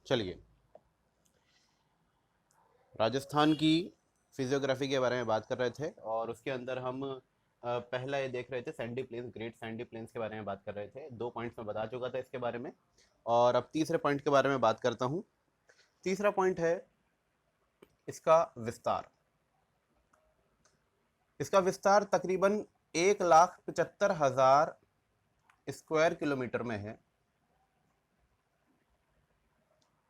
चलिए, राजस्थान की फिजियोग्राफी के बारे में बात कर रहे थे और उसके अंदर हम पहला ये देख रहे थे sandy plains, great sandy plains के बारे में बात कर रहे थे। 2 पॉइंट्स मैं बता चुका था इसके बारे में और अब तीसरे पॉइंट के बारे में बात करता हूँ। तीसरा पॉइंट है इसका विस्तार। इसका विस्तार तकरीबन 1,75,000 स्क्वायर किलोमीटर में है।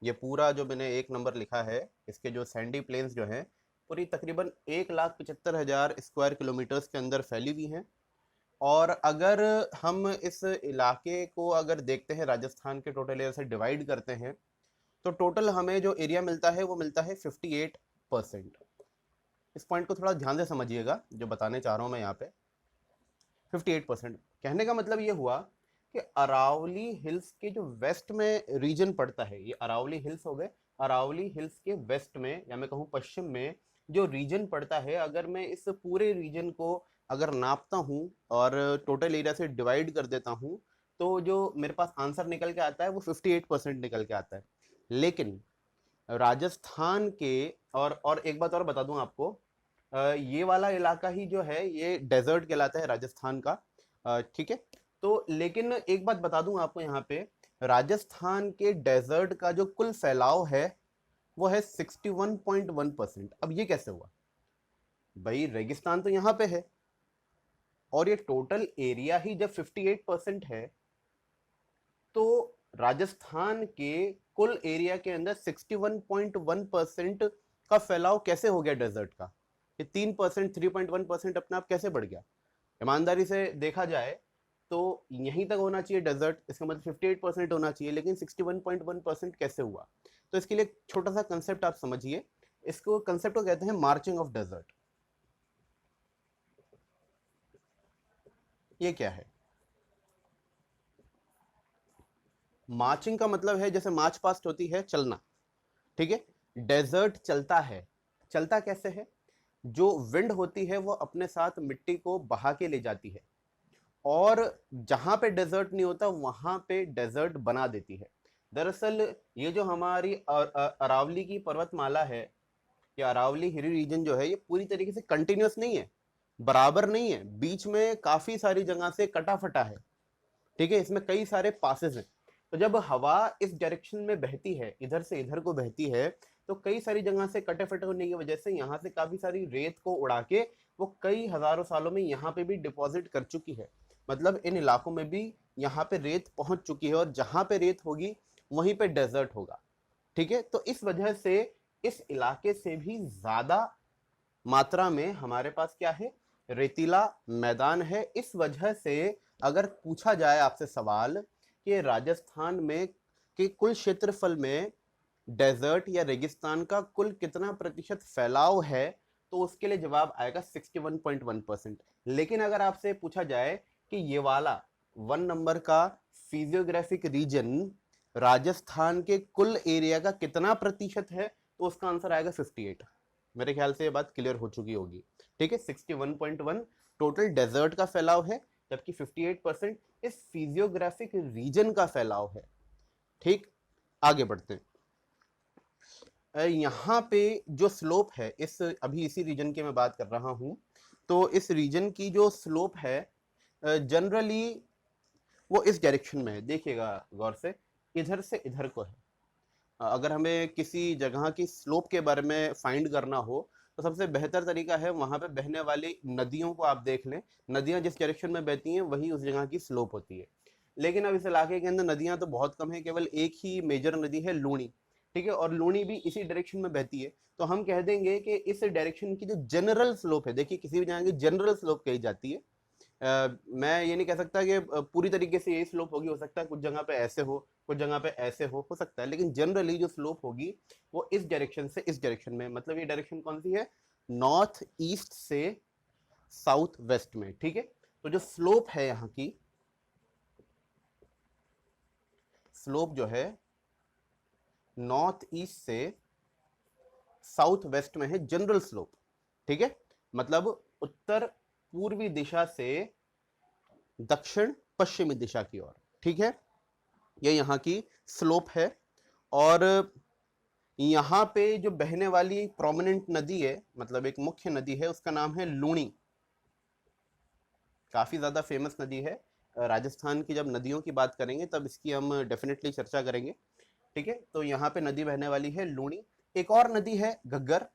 ये पूरा जो मैंने एक नंबर लिखा है, इसके जो सैंडी प्लेन्स जो हैं पूरी तकरीबन 1,75,000 स्क्वायर किलोमीटर्स के अंदर फैली हुई हैं। और अगर हम इस इलाके को अगर देखते हैं, राजस्थान के टोटल एरिया से डिवाइड करते हैं, तो टोटल हमें जो एरिया मिलता है वो मिलता है 58%। इस पॉइंट को थोड़ा ध्यान से समझिएगा, जो बताने चाह रहा हूँ मैं यहाँ पे। 58% कहने का मतलब ये हुआ कि अरावली हिल्स के जो वेस्ट में रीजन पड़ता है, ये अरावली हिल्स हो गए, अरावली हिल्स के वेस्ट में या मैं कहूँ पश्चिम में जो रीजन पड़ता है, अगर मैं इस पूरे रीजन को अगर नापता हूँ और टोटल एरिया से डिवाइड कर देता हूँ, तो जो मेरे पास आंसर निकल के आता है वो 58% निकल के आता है। लेकिन राजस्थान के और एक बात और बता दूं आपको, ये वाला इलाका ही जो है ये डेजर्ट कहलाता है राजस्थान का। ठीक है, तो लेकिन एक बात बता दूं आपको, यहाँ पे राजस्थान के डेजर्ट का जो कुल फैलाव है वो है 61.1%। अब ये कैसे हुआ भाई? रेगिस्तान तो यहाँ पे है और ये टोटल एरिया ही जब 58% है, तो राजस्थान के कुल एरिया के अंदर 61.1% का फैलाव कैसे हो गया डेजर्ट का? ये 3%, 3.1% अपने आप कैसे बढ़ गया? ईमानदारी से देखा जाए तो यहीं तक होना चाहिए डेजर्ट, इसका मतलब 58% होना चाहिए, लेकिन 61.1% कैसे हुआ? तो इसके लिए एक छोटा सा कंसेप्ट आप समझिए। इसको कंसेप्ट को कहते हैं मार्चिंग ऑफ डेजर्ट। ये क्या है? मार्चिंग का मतलब है जैसे मार्च पास्ट होती है, चलना। ठीक है, डेजर्ट चलता है। चलता कैसे है? जो विंड होती है वो अपने साथ मिट्टी को बहा के ले जाती है और जहां पे डेजर्ट नहीं होता वहां पे डेजर्ट बना देती है। दरअसल ये जो हमारी अरावली की पर्वतमाला है, ये अरावली हिली रीजन जो है, ये पूरी तरीके से कंटिन्यूस नहीं है, बराबर नहीं है, बीच में काफी सारी जगह से कटा फटा है। ठीक है, इसमें कई सारे पासेस हैं। तो जब हवा इस डायरेक्शन में बहती है, इधर से इधर को बहती है, तो कई सारी जगह से कटे फटे होने की वजह से यहाँ से काफी सारी रेत को उड़ा के वो कई हजारों सालों में यहाँ पे भी डिपॉजिट कर चुकी है। मतलब इन इलाकों में भी यहाँ पे रेत पहुंच चुकी है और जहां पे रेत होगी वहीं पे डेजर्ट होगा। ठीक है, तो इस वजह से इस इलाके से भी ज्यादा मात्रा में हमारे पास क्या है? रेतीला मैदान है। इस वजह से अगर पूछा जाए आपसे सवाल कि राजस्थान में के कुल क्षेत्रफल में डेजर्ट या रेगिस्तान का कुल कितना प्रतिशत फैलाव है, तो उसके लिए जवाब आएगा 61.1%। लेकिन अगर आपसे पूछा जाए कि ये वाला 1 नंबर का फिजियोग्राफिक रीजन राजस्थान के कुल एरिया का कितना प्रतिशत है, तो उसका आंसर आएगा 58। मेरे ख्याल से ये बात क्लियर हो चुकी होगी। ठीक है, 61.1 टोटल डेजर्ट का फैलाव है, जबकि 58% इस फिजियोग्राफिक रीजन का फैलाव है। ठीक, आगे बढ़ते हैं। यहाँ पे जो स्लोप है, इस अभी इसी रीजन की मैं बात कर रहा हूं, तो इस रीजन की जो स्लोप है जनरली वो इस डायरेक्शन में है। देखिएगा गौर से इधर को है। अगर हमें किसी जगह की स्लोप के बारे में फाइंड करना हो, तो सबसे बेहतर तरीका है वहां पे बहने वाली नदियों को आप देख लें। नदियां जिस डायरेक्शन में बहती हैं वही उस जगह की स्लोप होती है। लेकिन अब इस इलाके के अंदर नदियां तो बहुत कम है, केवल एक ही मेजर नदी है, लूणी। ठीक है, और लूणी भी इसी डायरेक्शन में बहती है। तो हम कह देंगे कि इस डायरेक्शन की जो जनरल स्लोप है, देखिए किसी भी जगह की जनरल स्लोप कही जाती है। मैं ये नहीं कह सकता कि पूरी तरीके से यही स्लोप होगी, हो सकता है कुछ जगह पे ऐसे हो, कुछ जगह पे ऐसे हो सकता है, लेकिन जनरली जो स्लोप होगी वो इस डायरेक्शन से इस डायरेक्शन में, मतलब ये डायरेक्शन कौन सी है? नॉर्थ ईस्ट से साउथ वेस्ट में। ठीक है, तो जो स्लोप है यहाँ की, स्लोप जो है नॉर्थ ईस्ट से साउथ वेस्ट में है, जनरल स्लोप। ठीक है, मतलब उत्तर पूर्वी दिशा से दक्षिण पश्चिमी दिशा की ओर। ठीक है, ये यहाँ की स्लोप है और यहाँ पे जो बहने वाली प्रोमिनेंट नदी है, मतलब एक मुख्य नदी है, उसका नाम है लूणी। काफी ज्यादा फेमस नदी है। राजस्थान की जब नदियों की बात करेंगे तब इसकी हम डेफिनेटली चर्चा करेंगे। ठीक है, तो यहाँ पे नदी बहने वाली है लूणी। एक और नदी है घग्गर।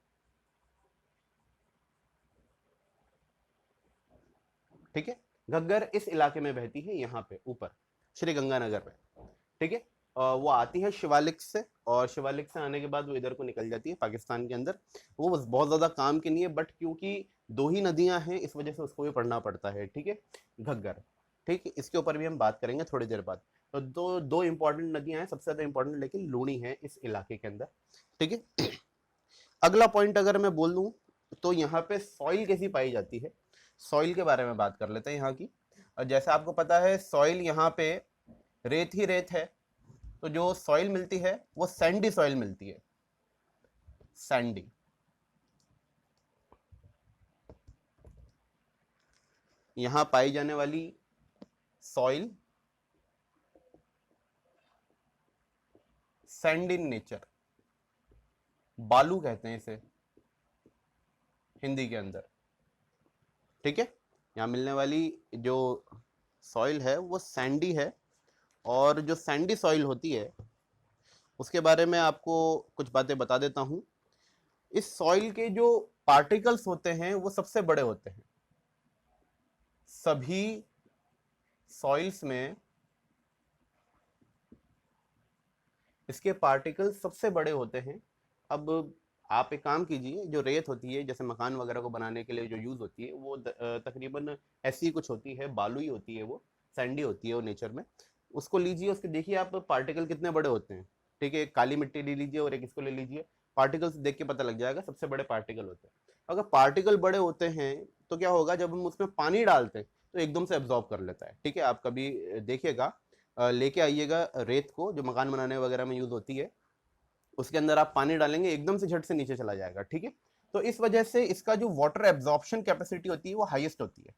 ठीक है, घग्गर इस इलाके में बहती है, यहाँ पे ऊपर श्री गंगानगर में। ठीक है, वो आती है शिवालिक से, और शिवालिक से आने के बाद वो इधर को निकल जाती है पाकिस्तान के अंदर। वो बस बहुत ज्यादा काम की नहीं है, बट क्योंकि दो ही नदियां हैं इस वजह से उसको भी पढ़ना पड़ता है। ठीक है, घग्गर। ठीक है, इसके ऊपर भी हम बात करेंगे थोड़ी देर बाद। तो दो दो इंपॉर्टेंट नदियां हैं, सबसे ज्यादा इंपॉर्टेंट लेकिन लूणी है इस इलाके के अंदर। ठीक है, अगला पॉइंट अगर मैं बोल दूं तो यहाँ पे सॉइल कैसी पाई जाती है, सॉइल के बारे में बात कर लेते हैं यहाँ की। और जैसे आपको पता है सॉइल यहाँ पे रेत ही रेत है, तो जो सॉइल मिलती है वो सैंडी सॉइल मिलती है, सैंडी। यहां पाई जाने वाली सॉइल सैंड इन नेचर, बालू कहते हैं इसे हिंदी के अंदर। ठीक है, यहाँ मिलने वाली जो सॉइल है वो सैंडी है। और जो सैंडी सॉइल होती है उसके बारे में आपको कुछ बातें बता देता हूं। इस सॉइल के जो पार्टिकल्स होते हैं वो सबसे बड़े होते हैं। सभी सॉइल्स में इसके पार्टिकल्स सबसे बड़े होते हैं। अब आप एक काम कीजिए, जो रेत होती है जैसे मकान वगैरह को बनाने के लिए जो यूज होती है वो तकरीबन ऐसी कुछ होती है, बालू ही होती है, वो सैंडी होती है वो नेचर में। उसको लीजिए, उसके देखिए आप पार्टिकल कितने बड़े होते हैं। ठीक है, एक काली मिट्टी ले लीजिए और एक इसको ले लीजिए, पार्टिकल्स देख के पता लग जाएगा सबसे बड़े पार्टिकल होते हैं। अगर पार्टिकल बड़े होते हैं तो क्या होगा, जब हम उसमें पानी डालते हैं तो एकदम से एब्जॉर्ब कर लेता है। ठीक है, आप कभी देखिएगा, लेके आइएगा रेत को जो मकान बनाने वगैरह में यूज होती है, उसके अंदर आप पानी डालेंगे एकदम से झट से नीचे चला जाएगा। ठीक है, तो इस वजह से इसका जो वाटर एब्जॉर्प्शन कैपेसिटी होती है वो हाईएस्ट होती है।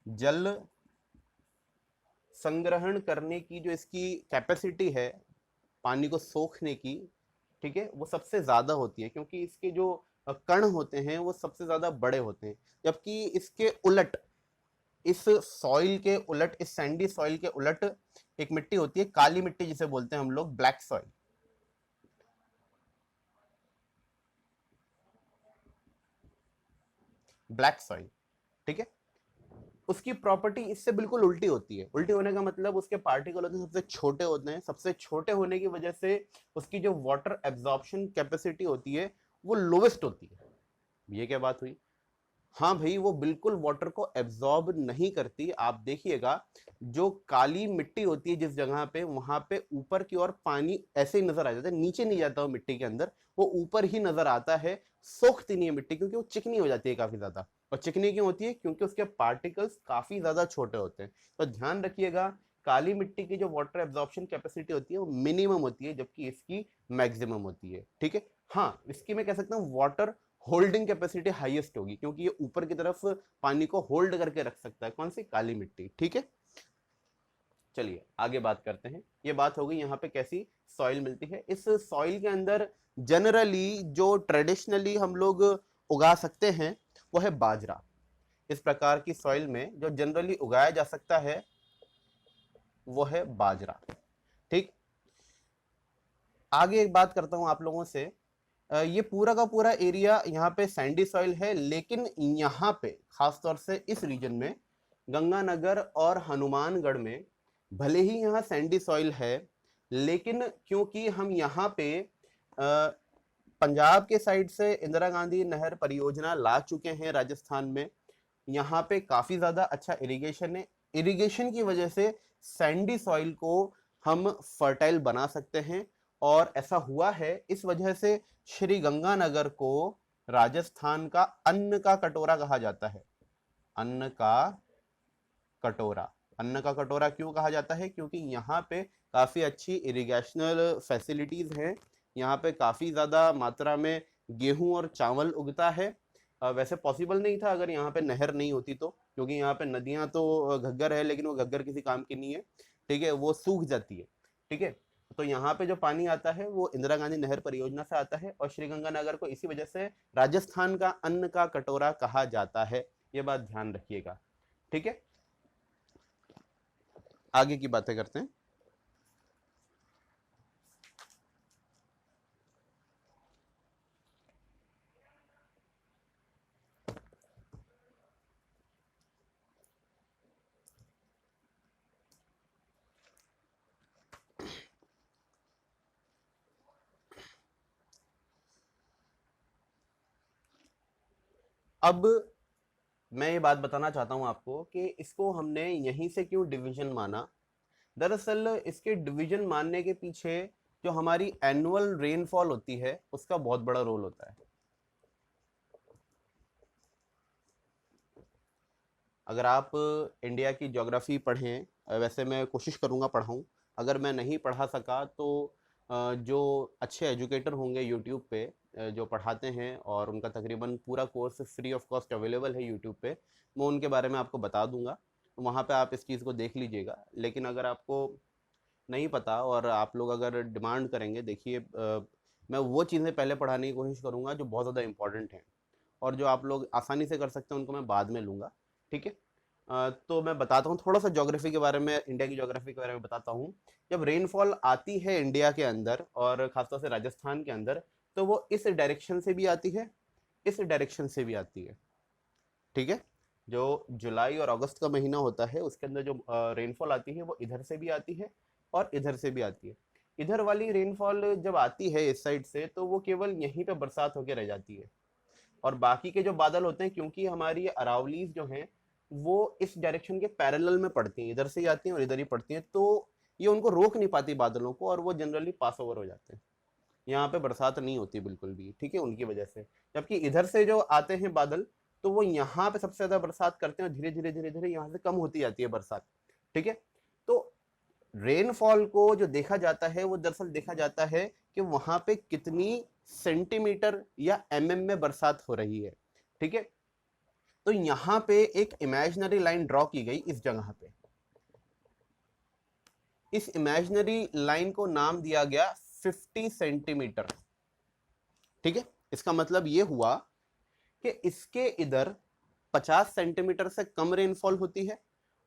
जल संग्रहण करने की जो इसकी कैपेसिटी है, पानी को सोखने की, ठीक है, वो सबसे ज्यादा होती है, क्योंकि इसके जो कण होते हैं वो सबसे ज्यादा बड़े होते हैं। जबकि इसके उलट, इस सॉइल के उलट, इस सैंडी सॉइल के उलट एक मिट्टी होती है काली मिट्टी जिसे बोलते हैं हम लोग ब्लैक सॉइल। ब्लैक सॉइल, ठीक है, उसकी प्रॉपर्टी इससे बिल्कुल उल्टी होती है। उल्टी होने का मतलब उसके पार्टिकल होते हैं सबसे छोटे होते हैं, सबसे छोटे होने की वजह से उसकी जो वाटर एब्जॉर्प्शन कैपेसिटी होती है वो लोवेस्ट होती है। ये क्या बात हुई, हाँ भाई, वो बिल्कुल वाटर को एब्जॉर्ब नहीं करती। आप देखिएगा जो काली मिट्टी होती है जिस जगह पे, वहां पे ऊपर की ओर पानी ऐसे ही नजर आ जाता है, नीचे नहीं जाता वो मिट्टी के अंदर, वो ऊपर ही नजर आता है। सोखती नहीं है मिट्टी क्योंकि वो चिकनी हो जाती है काफी ज्यादा। और चिकनी क्यों होती है, क्योंकि उसके पार्टिकल्स काफी ज्यादा छोटे होते हैं। तो ध्यान रखिएगा, काली मिट्टी की जो वाटर एब्जॉर्प्शन कैपेसिटी होती है वो मिनिमम होती है, जबकि इसकी मैक्सिमम होती है। ठीक है, हाँ, इसकी मैं कह सकता हूँ वाटर होल्डिंग कैपेसिटी हाईएस्ट होगी, क्योंकि ये ऊपर की तरफ पानी को होल्ड करके रख सकता है। कौन सी, काली मिट्टी। ठीक है, चलिए आगे बात करते हैं। ये बात हो गई यहाँ पे कैसी सॉइल मिलती है। इस सॉइल के अंदर जनरली जो ट्रेडिशनली हम लोग उगा सकते हैं वो है बाजरा। इस प्रकार की सॉइल में जो जनरली उगाया जा सकता है वो है बाजरा। ठीक, आगे एक बात करता हूं आप लोगों से। ये पूरा का पूरा एरिया यहाँ पे सैंडी सॉइल है, लेकिन यहाँ पे खासतौर से इस रीजन में गंगानगर और हनुमानगढ़ में भले ही यहाँ सैंडी सॉइल है, लेकिन क्योंकि हम यहाँ पे पंजाब के साइड से इंदिरा गांधी नहर परियोजना ला चुके हैं राजस्थान में, यहाँ पे काफी ज्यादा अच्छा इरिगेशन है। इरिगेशन की वजह से सैंडी सॉइल को हम फर्टाइल बना सकते हैं, और ऐसा हुआ है। इस वजह से श्री गंगानगर को राजस्थान का अन्न का कटोरा कहा जाता है। अन्न का कटोरा, अन्न का कटोरा क्यों कहा जाता है, क्योंकि यहाँ पे काफी अच्छी इरिगेशनल फैसिलिटीज हैं। यहाँ पे काफी ज्यादा मात्रा में गेहूं और चावल उगता है। वैसे पॉसिबल नहीं था अगर यहाँ पे नहर नहीं होती तो, क्योंकि यहाँ पे नदियां तो घग्गर है लेकिन वो घग्गर किसी काम की नहीं है, ठीक है, वो सूख जाती है, ठीक है। तो यहाँ पे जो पानी आता है वो इंदिरा गांधी नहर परियोजना से आता है, और श्रीगंगानगर को इसी वजह से राजस्थान का अन्न का कटोरा कहा जाता है, ये बात ध्यान रखिएगा, ठीक है। आगे की बातें करते हैं। अब मैं ये बात बताना चाहता हूं आपको कि इसको हमने यहीं से क्यों डिवीजन माना। दरअसल इसके डिवीजन मानने के पीछे जो हमारी एनुअल रेनफॉल होती है उसका बहुत बड़ा रोल होता है। अगर आप इंडिया की ज्योग्राफी पढ़ें, वैसे मैं कोशिश करूंगा पढ़ाऊं, अगर मैं नहीं पढ़ा सका तो जो अच्छे एजुकेटर होंगे यूट्यूब पे जो पढ़ाते हैं, और उनका तकरीबन पूरा course free of cost available है यूट्यूब पे, मैं उनके बारे में आपको बता दूंगा, वहाँ पे आप इस चीज़ को देख लीजिएगा। लेकिन अगर आपको नहीं पता और आप लोग अगर डिमांड करेंगे, देखिए मैं वो चीज़ें पहले पढ़ाने की कोशिश करूँगा जो बहुत ज़्यादा इंपॉर्टेंट हैं, और जो आप लोग आसानी से कर सकते हैं उनको मैं बाद में लूँगा, ठीक है। तो मैं बताता हूँ थोड़ा सा ज्योग्राफी के बारे में, इंडिया की ज्योग्राफी के बारे में बताता हूँ। जब रेनफॉल आती है इंडिया के अंदर और खासतौर से राजस्थान के अंदर, तो वो इस डायरेक्शन से भी आती है, इस डायरेक्शन से भी आती है, ठीक है। जो जुलाई और अगस्त का महीना होता है उसके अंदर जो रेनफॉल आती है वो इधर से भी आती है और इधर से भी आती है। इधर वाली रेनफॉल जब आती है इस साइड से तो वो केवल यहीं पे बरसात होकर रह जाती है, और बाकी के जो बादल होते हैं, क्योंकि हमारी अरावलीज जो हैं वो इस डायरेक्शन के पैरेलल में पड़ती हैं, इधर से ही आती हैं और इधर ही पड़ती हैं, तो ये उनको रोक नहीं पाती बादलों को, और वो जनरली पास ओवर हो जाते हैं। यहाँ पे बरसात नहीं होती बिल्कुल भी, ठीक है, उनकी वजह से। जबकि इधर से जो आते हैं बादल, तो वो यहाँ पे सबसे ज्यादा बरसात करते हैं, और धीरे धीरे धीरे धीरे यहाँ से कम होती जाती है बरसात, ठीक है। तो रेनफॉल को जो देखा जाता है वो दरअसल देखा जाता है कि वहां पे कितनी सेंटीमीटर या में बरसात हो रही है, ठीक है। तो यहां पे एक इमेजिनरी लाइन ड्रॉ की गई इस जगह पे, इस इमेजिनरी लाइन को नाम दिया गया 50 सेंटीमीटर, ठीक है। इसका मतलब ये हुआ कि इसके इधर 50 सेंटीमीटर से कम रेनफॉल होती है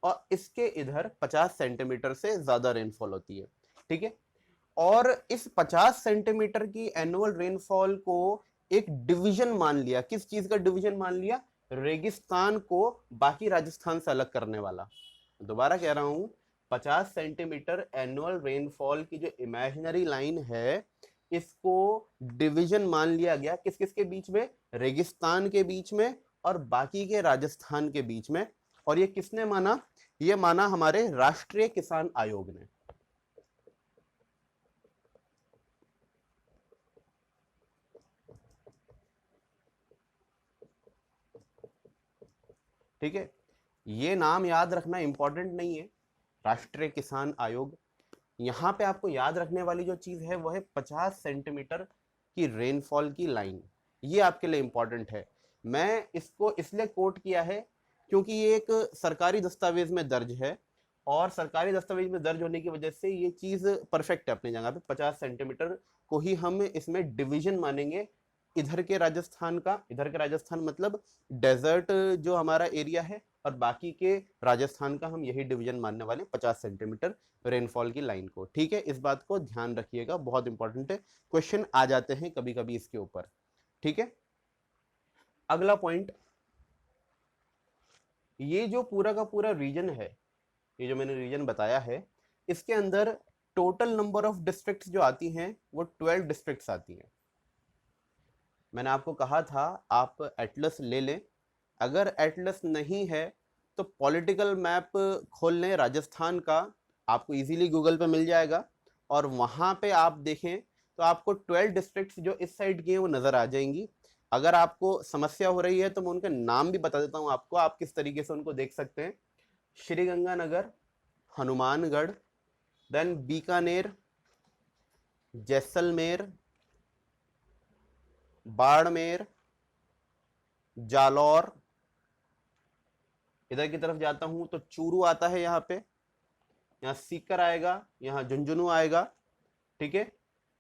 और इसके इधर 50 सेंटीमीटर से ज्यादा रेनफॉल होती है, ठीक है। और इस 50 सेंटीमीटर की एनुअल रेनफॉल को एक डिवीजन मान लिया। किस चीज का डिवीजन मान लिया? रेगिस्तान को बाकी राजस्थान से अलग करने वाला। दोबारा कह रहा हूं, 50 सेंटीमीटर एनुअल रेनफॉल की जो इमेजिनरी लाइन है, इसको डिवीजन मान लिया गया किस किस के बीच में? रेगिस्तान के बीच में और बाकी के राजस्थान के बीच में। और ये किसने माना? ये माना हमारे राष्ट्रीय किसान आयोग ने। ठीक है, ये नाम याद रखना इंपॉर्टेंट नहीं है, राष्ट्रीय किसान आयोग। यहां पे आपको याद रखने वाली जो चीज है वो है 50 सेंटीमीटर की रेनफॉल की लाइन। ये आपके लिए इंपॉर्टेंट है। मैं इसको इसलिए कोट किया है क्योंकि ये एक सरकारी दस्तावेज में दर्ज है, और सरकारी दस्तावेज में दर्ज होने की वजह से ये चीज परफेक्ट है अपनी जगह पे। 50 सेंटीमीटर को ही हम इसमें डिवीजन मानेंगे। इधर के राजस्थान का, इधर के राजस्थान मतलब डेजर्ट जो हमारा एरिया है, और बाकी के राजस्थान का हम यही डिवीजन मानने वाले 50 सेंटीमीटर रेनफॉल की लाइन को, ठीक है। इस बात को ध्यान रखिएगा, बहुत इंपॉर्टेंट है, क्वेश्चन आ जाते हैं कभी कभी इसके ऊपर, ठीक है। अगला पॉइंट, ये जो पूरा का पूरा रीजन है, ये जो मैंने रीजन बताया है, इसके अंदर टोटल नंबर ऑफ डिस्ट्रिक्ट्स जो आती हैं वो 12 डिस्ट्रिक्ट्स आती हैं। मैंने आपको कहा था आप एटलस ले लें, अगर एटलस नहीं है तो पॉलिटिकल मैप खोल लें राजस्थान का, आपको इजीली गूगल पे मिल जाएगा, और वहाँ पे आप देखें तो आपको 12 डिस्ट्रिक्ट्स जो इस साइड की हैं वो नज़र आ जाएंगी। अगर आपको समस्या हो रही है तो मैं उनके नाम भी बता देता हूँ आपको, आप किस तरीके से उनको देख सकते हैं। श्रीगंगानगर, हनुमानगढ़, देन बीकानेर, जैसलमेर, बाड़मेर, जालौर, इधर की तरफ जाता हूं तो चूरू आता है यहाँ पे, यहाँ सीकर आएगा, यहाँ झुंझुनू आएगा, ठीक है,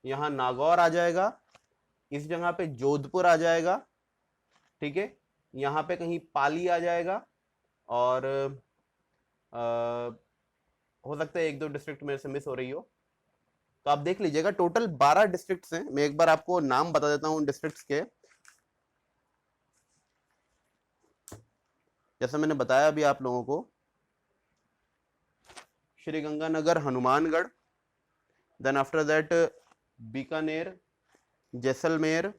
यहाँ नागौर आ जाएगा, इस जगह पे जोधपुर आ जाएगा, ठीक है, यहाँ पे कहीं पाली आ जाएगा, और हो सकता है एक दो डिस्ट्रिक्ट मेरे से मिस हो रही हो। तो आप देख लीजिएगा टोटल 12 डिस्ट्रिक्ट्स हैं। मैं एक बार आपको नाम बता देता हूँ डिस्ट्रिक्ट्स के। जैसे मैंने बताया अभी आप लोगों को, Sriganganagar, Hanumangarh, then after that Bikaner, Jaisalmer,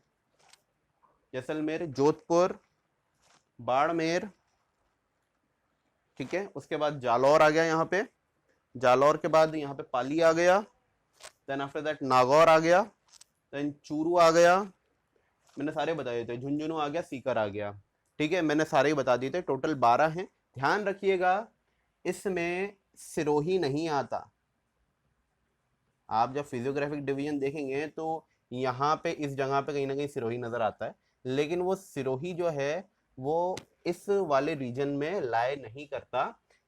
Jodhpur, Barmer, ठीक है, उसके बाद जालौर आ गया यहाँ पे, जालौर के बाद यहाँ पे पाली आ गया, देन आफ्टर दैट नागौर आ गया, देन चूरू आ गया, मैंने सारे बताए थे, झुंझुनू आ गया, सीकर आ गया, ठीक है, मैंने सारे ही बता दिए थे, टोटल 12 हैं। ध्यान रखिएगा इसमें सिरोही नहीं आता। आप जब फिजियोग्राफिक डिवीजन देखेंगे तो यहाँ पे इस जगह पे कहीं ना कहीं सिरोही नजर आता है, लेकिन वो सिरोही जो है वो इस वाले रीजन में लाए नहीं करता,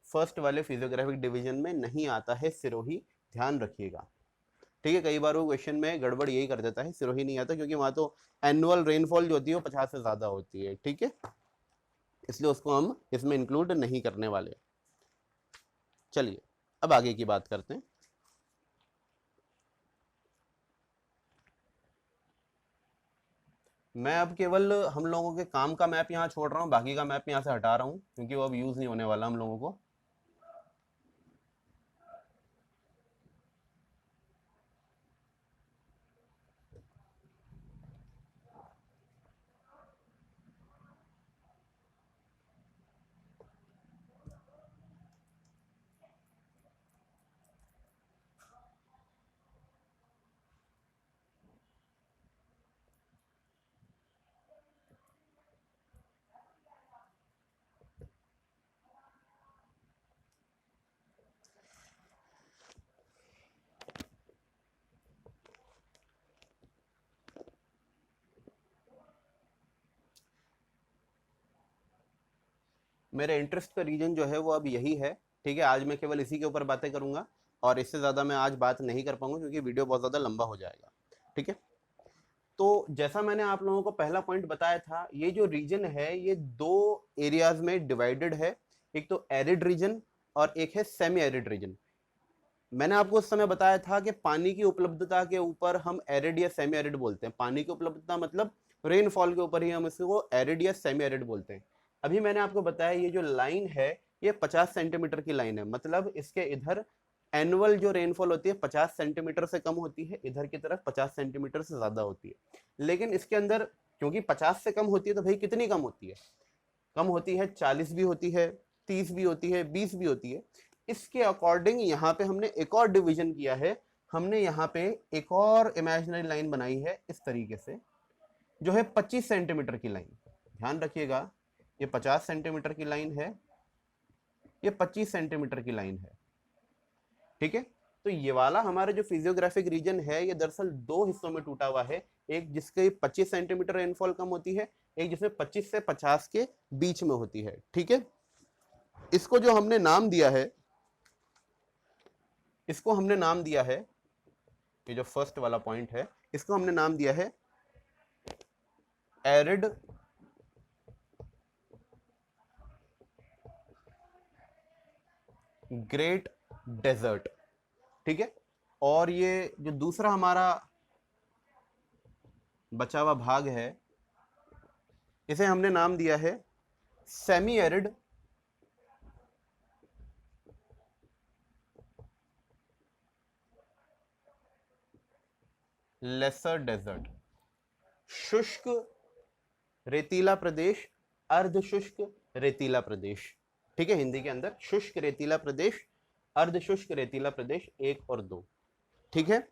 फर्स्ट वाले फिजियोग्राफिक डिवीजन में नहीं आता है सिरोही, ध्यान रखिएगा, ठीक है। कई बार वो क्वेश्चन में गड़बड़ यही कर देता है, सिरोही नहीं आता, क्योंकि वहां तो एनुअल रेनफॉल जो होती है वो 50 से ज्यादा होती है, ठीक है, इसलिए उसको हम इसमें इंक्लूड नहीं करने वाले। चलिए अब आगे की बात करते हैं। मैं अब केवल हम लोगों के काम का मैप यहाँ छोड़ रहा हूँ, बाकी का मैप यहाँ से हटा रहा हूँ, क्योंकि वो अब यूज नहीं होने वाला हम लोगों को। मेरे इंटरेस्ट का रीजन जो है वो अब यही है, ठीक है। आज मैं केवल इसी के ऊपर बातें करूंगा, और इससे ज़्यादा मैं आज बात नहीं कर पाऊंगा, क्योंकि वीडियो बहुत ज़्यादा लंबा हो जाएगा, ठीक है। तो जैसा मैंने आप लोगों को पहला पॉइंट बताया था, ये जो रीजन है ये दो एरियाज में डिवाइडेड है, एक तो एरिड रीजन और एक है सेमी एरिड रीजन। मैंने आपको उस समय बताया था कि पानी की उपलब्धता के ऊपर हम एरिड या सेमी एरिड बोलते हैं। पानी की उपलब्धता मतलब रेनफॉल के ऊपर ही हम इसको एरिड या सेमी एरिड बोलते हैं। अभी मैंने आपको बताया ये जो लाइन है ये 50 सेंटीमीटर की लाइन है, मतलब इसके इधर एनुअल जो रेनफॉल होती है 50 सेंटीमीटर से कम होती है, इधर की तरफ 50 सेंटीमीटर से ज्यादा होती है। लेकिन इसके अंदर क्योंकि 50 से कम होती है तो भाई कितनी कम होती है? कम होती है, 40 भी होती है, 30 भी होती है, 20 भी होती है। इसके अकॉर्डिंग यहाँ पे हमने एक और डिवीजन किया है, हमने यहाँ पे एक और इमेजिनरी लाइन बनाई है इस तरीके से, जो है 25 सेंटीमीटर की लाइन। ध्यान रखिएगा ये 50 सेंटीमीटर की लाइन है, ये 25 सेंटीमीटर की लाइन है, ठीक है। तो ये वाला हमारा जो फिजियोग्राफिक रीजन है ये दरअसल दो हिस्सों में टूटा हुआ है, एक जिसके 25 सेंटीमीटर रेनफॉल कम होती है, एक जिसमें 25 से 50 के बीच में होती है, ठीक है। इसको जो हमने नाम दिया है, इसको हमने नाम दिया है, ये जो फर्स्ट वाला पॉइंट है इसको हमने नाम दिया है एरिड ग्रेट डेजर्ट, ठीक है। और ये जो दूसरा हमारा बचा हुआ भाग है इसे हमने नाम दिया है सेमी एरिड लेसर डेजर्ट, शुष्क रेतीला प्रदेश, अर्ध शुष्क रेतीला प्रदेश, ठीक है। हिंदी के अंदर शुष्क रेतीला प्रदेश, अर्ध शुष्क रेतीला प्रदेश 1 और 2, ठीक है।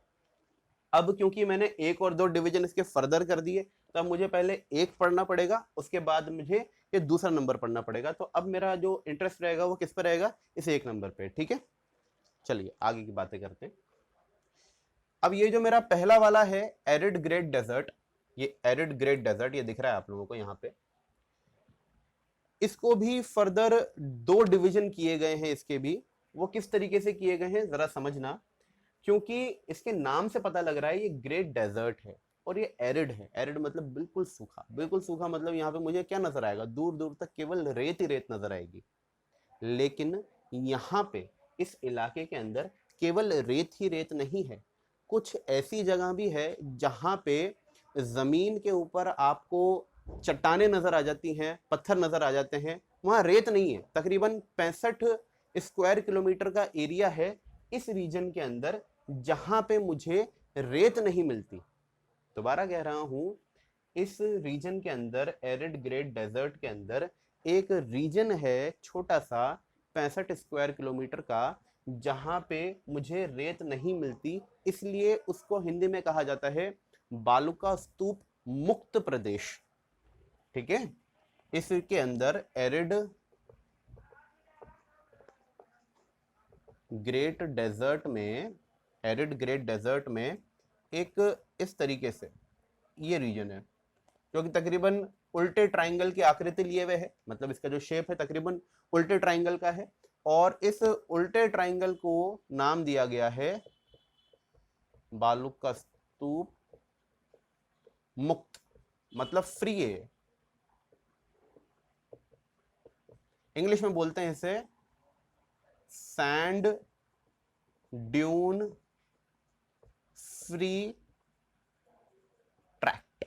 अब क्योंकि मैंने 1 और 2 डिवीजन इसके फर्दर कर दिए, तो अब मुझे पहले एक पढ़ना पड़ेगा, उसके बाद मुझे ये दूसरा नंबर पढ़ना पड़ेगा। तो अब मेरा जो इंटरेस्ट रहेगा वो किस पर रहेगा? इस 1 नंबर पे, ठीक है। चलिए आगे की बातें करते हैं। अब ये जो मेरा पहला वाला है एरिड ग्रेट डेजर्ट, ये एरिड ग्रेट डेजर्ट ये दिख रहा है आप लोगों को यहाँ पे, इसको भी फर्दर 2 डिवीजन किए गए हैं इसके भी। वो किस तरीके से किए गए हैं जरा समझना, क्योंकि इसके नाम से पता लग रहा है ये ग्रेट डेजर्ट है और ये एरिड है। एरिड मतलब बिल्कुल सूखा, बिल्कुल सूखा मतलब यहाँ पे मुझे क्या नजर आएगा, दूर दूर तक केवल रेत ही रेत नजर आएगी। लेकिन यहाँ पे इस इलाके के अंदर केवल रेत ही रेत नहीं है, कुछ ऐसी जगह भी है जहाँ पे जमीन के ऊपर आपको चट्टाने नजर आ जाती हैं, पत्थर नजर आ जाते हैं, वहां रेत नहीं है। तकरीबन 65 स्क्वायर किलोमीटर का एरिया है इस रीजन के अंदर जहां पे मुझे रेत नहीं मिलती। दोबारा कह रहा हूं, इस रीजन के अंदर, एरिड ग्रेट डेजर्ट के अंदर एक रीजन है छोटा सा 65 स्क्वायर किलोमीटर का, जहां पे मुझे रेत नहीं मिलती, इसलिए उसको हिंदी में कहा जाता है बालुका स्तूप मुक्त प्रदेश। ठीक है, इसके अंदर एरिड ग्रेट डेजर्ट में, एरिड ग्रेट डेजर्ट में एक इस तरीके से ये रीजन है, जो कि तकरीबन उल्टे ट्रायंगल की आकृति लिए हुए है, मतलब इसका जो शेप है तकरीबन उल्टे ट्रायंगल का है, और इस उल्टे ट्रायंगल को नाम दिया गया है बालुका स्तूप मुक्त, मतलब फ्री है। इंग्लिश में बोलते हैं इसे sand dune free tract.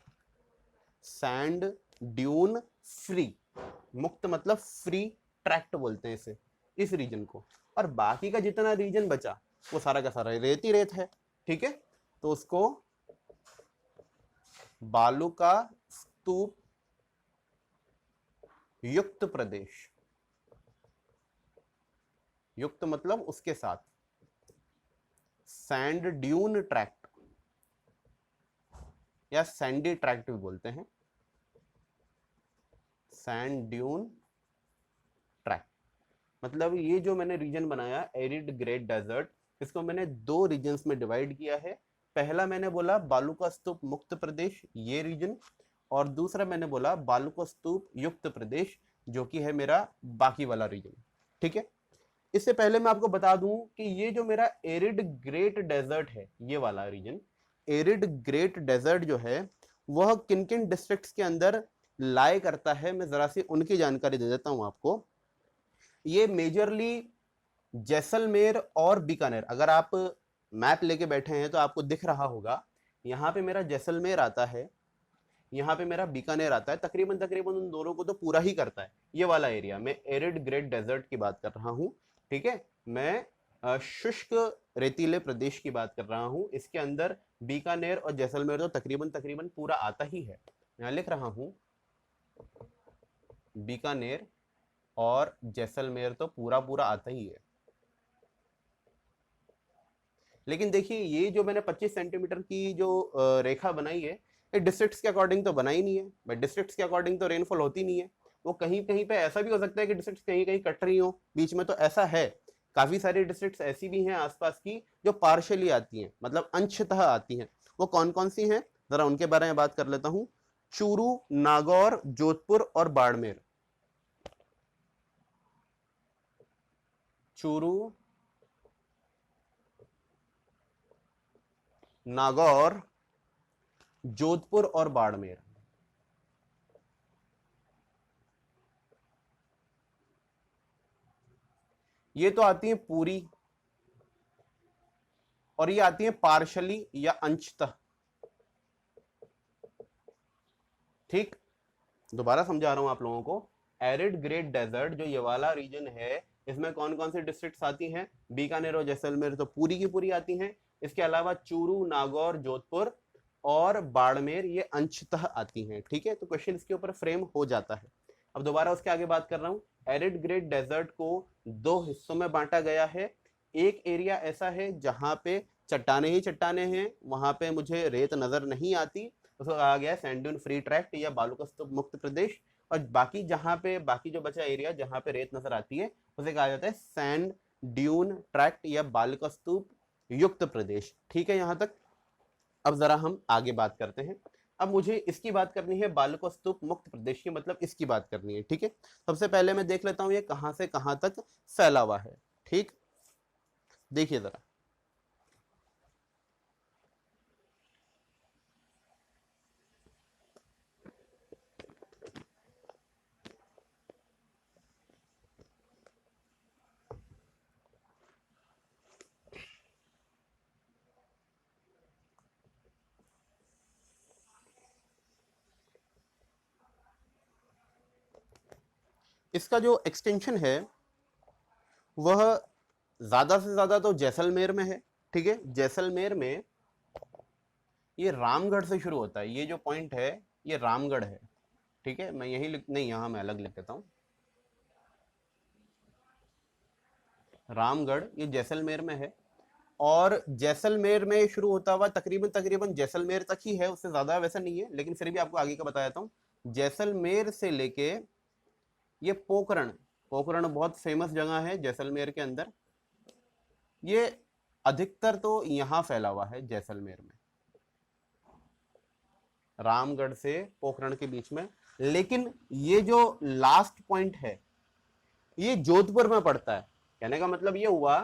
Sand dune free, मुक्त मतलब फ्री, ट्रैक्ट बोलते हैं इसे, इस रीजन को। और बाकी का जितना रीजन बचा वो सारा का सारा रेत ही रेत है। ठीक है, तो उसको बालुका स्तूप युक्त प्रदेश, युक्त मतलब उसके साथ, सैंड ड्यून ट्रैक्ट या सैंडी ट्रैक्ट भी बोलते हैं, सैंड ड्यून ट्रैक्ट। मतलब ये जो मैंने रीजन बनाया एरिड ग्रेट डेजर्ट, इसको मैंने 2 रीजन्स में डिवाइड किया है। पहला मैंने बोला बालुका स्तूप मुक्त प्रदेश, ये रीजन, और दूसरा मैंने बोला बालुका स्तूप युक्त प्रदेश, जो कि है मेरा बाकी वाला रीजन। ठीक है, इससे पहले मैं आपको बता दूं कि ये जो मेरा एरिड ग्रेट डेजर्ट है, ये वाला रीजन, एरिड ग्रेट डेजर्ट जो है वह किन किन डिस्ट्रिक्ट्स के अंदर लाई करता है, मैं जरा सी उनकी जानकारी दे देता हूं आपको। ये मेजरली जैसलमेर और बीकानेर, अगर आप मैप लेके बैठे हैं तो आपको दिख रहा होगा, यहाँ पे मेरा जैसलमेर आता है, यहाँ पे मेरा बीकानेर आता है, तकरीबन तकरीबन उन दोनों को तो पूरा ही करता है ये वाला एरिया। मैं एरिड ग्रेट डेजर्ट की बात कर रहा हूँ। ठीक है, मैं शुष्क रेतीले प्रदेश की बात कर रहा हूँ। इसके अंदर बीकानेर और जैसलमेर तो तकरीबन तकरीबन पूरा आता ही है। यहाँ लिख रहा हूँ बीकानेर और जैसलमेर तो पूरा पूरा आता ही है। लेकिन देखिए ये जो मैंने 25 सेंटीमीटर की जो रेखा बनाई है, ये डिस्ट्रिक्ट्स के अकॉर्डिंग तो बनाई नहीं है भाई। डिस्ट्रिक्ट्स के अकॉर्डिंग तो रेनफॉल होती नहीं है, वो कहीं कहीं पे ऐसा भी हो सकता है कि डिस्ट्रिक्ट्स कहीं कहीं कट रही हो बीच में, तो ऐसा है। काफी सारी डिस्ट्रिक्ट्स ऐसी भी हैं आसपास की जो पार्शियली आती हैं, मतलब अंशतः आती हैं। वो कौन कौन सी हैं जरा उनके बारे में बात कर लेता हूं। चूरू, नागौर, जोधपुर और बाड़मेर। चूरू, नागौर, जोधपुर और बाड़मेर, ये तो आती है पूरी, और ये आती है पार्शली या अंशतः। ठीक, दोबारा समझा रहा हूं आप लोगों को। एरिड ग्रेट डेजर्ट जो ये वाला रीजन है, इसमें कौन कौन सी डिस्ट्रिक्ट्स आती हैं, बीकानेर और जैसलमेर तो पूरी की पूरी आती हैं। इसके अलावा चूरू, नागौर, जोधपुर और बाड़मेर ये अंशतः आती हैं। ठीक है, तो क्वेश्चन इसके ऊपर फ्रेम हो जाता है। अब दोबारा उसके आगे बात कर रहा हूं। एरिड ग्रेट डेजर्ट को 2 हिस्सों में बांटा गया है। एक एरिया ऐसा है जहां पे चट्टाने ही चट्टाने हैं, वहां पे मुझे रेत नजर नहीं आती, उसको कहा गया सैंड ड्यून फ्री ट्रैक्ट या बालुका स्तूप मुक्त प्रदेश। और बाकी जहां पे बाकी जो बचा एरिया जहां पे रेत नजर आती है उसे कहा जाता है सैंड ड्यून ट्रैक्ट या बालुका स्तूप युक्त प्रदेश। ठीक है, यहां तक। अब जरा हम आगे बात करते हैं। अब मुझे इसकी बात करनी है, बालको स्तूप मुक्त प्रदेश की, मतलब इसकी बात करनी है। ठीक है, सबसे पहले मैं देख लेता हूं ये कहां से कहां तक फैला हुआ है। ठीक, देखिए जरा, इसका जो एक्सटेंशन है वह ज्यादा से ज्यादा तो जैसलमेर में है। ठीक है, जैसलमेर में ये रामगढ़ से शुरू होता है, ये जो पॉइंट है ये रामगढ़ है। ठीक है, मैं यही नहीं, यहां मैं अलग लिख देता हूं, रामगढ़ ये जैसलमेर में है। और जैसलमेर में शुरू होता हुआ तकरीबन तकरीबन जैसलमेर तक ही है, उससे ज्यादा वैसा नहीं है, लेकिन फिर भी आपको आगे का बता देता हूँ। जैसलमेर से लेके ये पोखरण, पोखरण बहुत फेमस जगह है जैसलमेर के अंदर, ये अधिकतर तो यहाँ फैला हुआ है जैसलमेर में, रामगढ़ से पोखरण के बीच में। लेकिन ये जो लास्ट पॉइंट है ये जोधपुर में पड़ता है। कहने का मतलब ये हुआ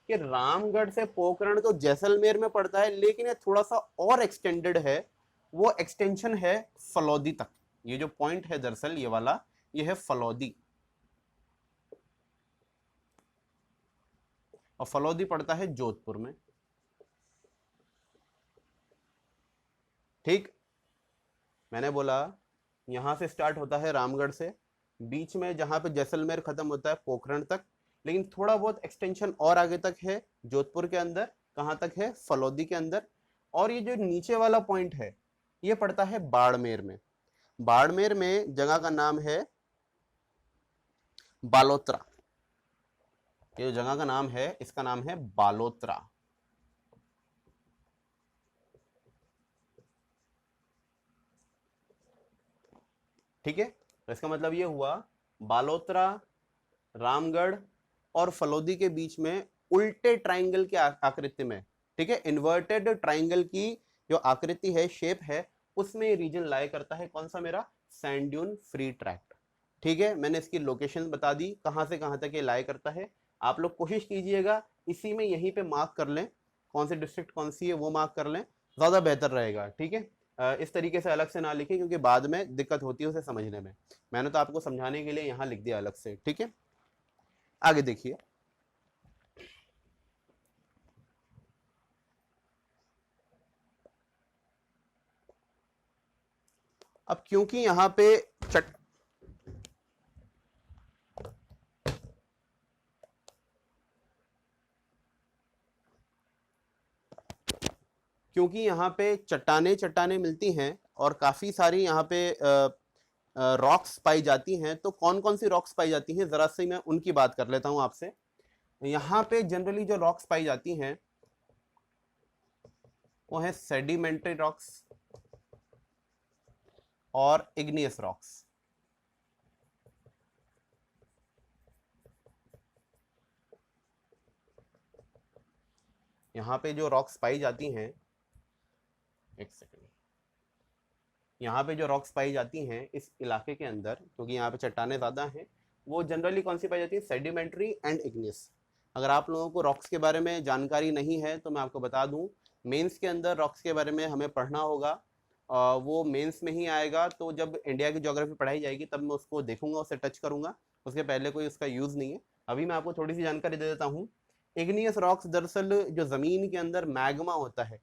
कि रामगढ़ से पोखरण तो जैसलमेर में पड़ता है, लेकिन ये थोड़ा सा और एक्सटेंडेड है, वो एक्सटेंशन है फलौदी तक। ये जो पॉइंट है दरअसल ये वाला, ये है फलौदी, और फलौदी पड़ता है जोधपुर में। ठीक, मैंने बोला यहां से स्टार्ट होता है रामगढ़ से, बीच में जहां पे जैसलमेर खत्म होता है पोखरण तक, लेकिन थोड़ा बहुत एक्सटेंशन और आगे तक है जोधपुर के अंदर। कहां तक है? फलौदी के अंदर। और ये जो नीचे वाला पॉइंट है ये पड़ता है बाड़मेर में। बाड़मेर में जगह का नाम है बालोतरा, ये जो जगह का नाम है इसका नाम है बालोतरा। ठीक है, तो इसका मतलब ये हुआ बालोतरा, रामगढ़ और फलौदी के बीच में उल्टे ट्राइंगल की आकृति में, ठीक है, इन्वर्टेड ट्राइंगल की जो आकृति है, शेप है, उसमें रीजन लाई करता है। कौन सा? मेरा सैंड ड्यून फ्री ट्रैक्ट। ठीक है, मैंने इसकी लोकेशन बता दी कहां से कहां तक ये लाई करता है। आप लोग कोशिश कीजिएगा इसी में यहीं पे मार्क कर लें, कौन सी डिस्ट्रिक्ट कौन सी है वो मार्क कर लें, ज्यादा बेहतर रहेगा। ठीक है, इस तरीके से अलग से ना लिखें क्योंकि बाद में दिक्कत होती है उसे समझने में। मैंने तो आपको समझाने के लिए यहाँ लिख दिया अलग से। ठीक है, आगे देखिए, अब क्योंकि यहाँ पे क्योंकि यहाँ पे चट्टाने चट्टाने मिलती हैं और काफी सारी यहाँ पे रॉक्स पाई जाती हैं, तो कौन कौन सी रॉक्स पाई जाती हैं जरा से मैं उनकी बात कर लेता हूं आपसे। यहाँ पे जनरली जो रॉक्स पाई जाती हैं वो है सेडिमेंट्री रॉक्स और इग्नियस रॉक्स। यहाँ पे जो रॉक्स पाई जाती हैं, एक सेकेंड, यहाँ पे जो रॉक्स पाई जाती हैं इस इलाके के अंदर, क्योंकि यहाँ पे चट्टाने ज़्यादा हैं, वो जनरली कौन सी पाई जाती है? Sedimentary and igneous. अगर आप लोगों को रॉक्स के बारे में जानकारी नहीं है तो मैं आपको बता दूं, मेंस के अंदर रॉक्स के बारे में हमें पढ़ना होगा। वो मेंस में ही आएगा, तो जब इंडिया की ज्योग्राफी पढ़ाई जाएगी तब मैं उसको देखूंगा, उससे टच करूंगा, उसके पहले कोई उसका यूज़ नहीं है। अभी मैं आपको थोड़ी सी जानकारी दे देता हूँ। इग्नियस रॉक्स दरअसल जो ज़मीन के अंदर मैग्मा होता है,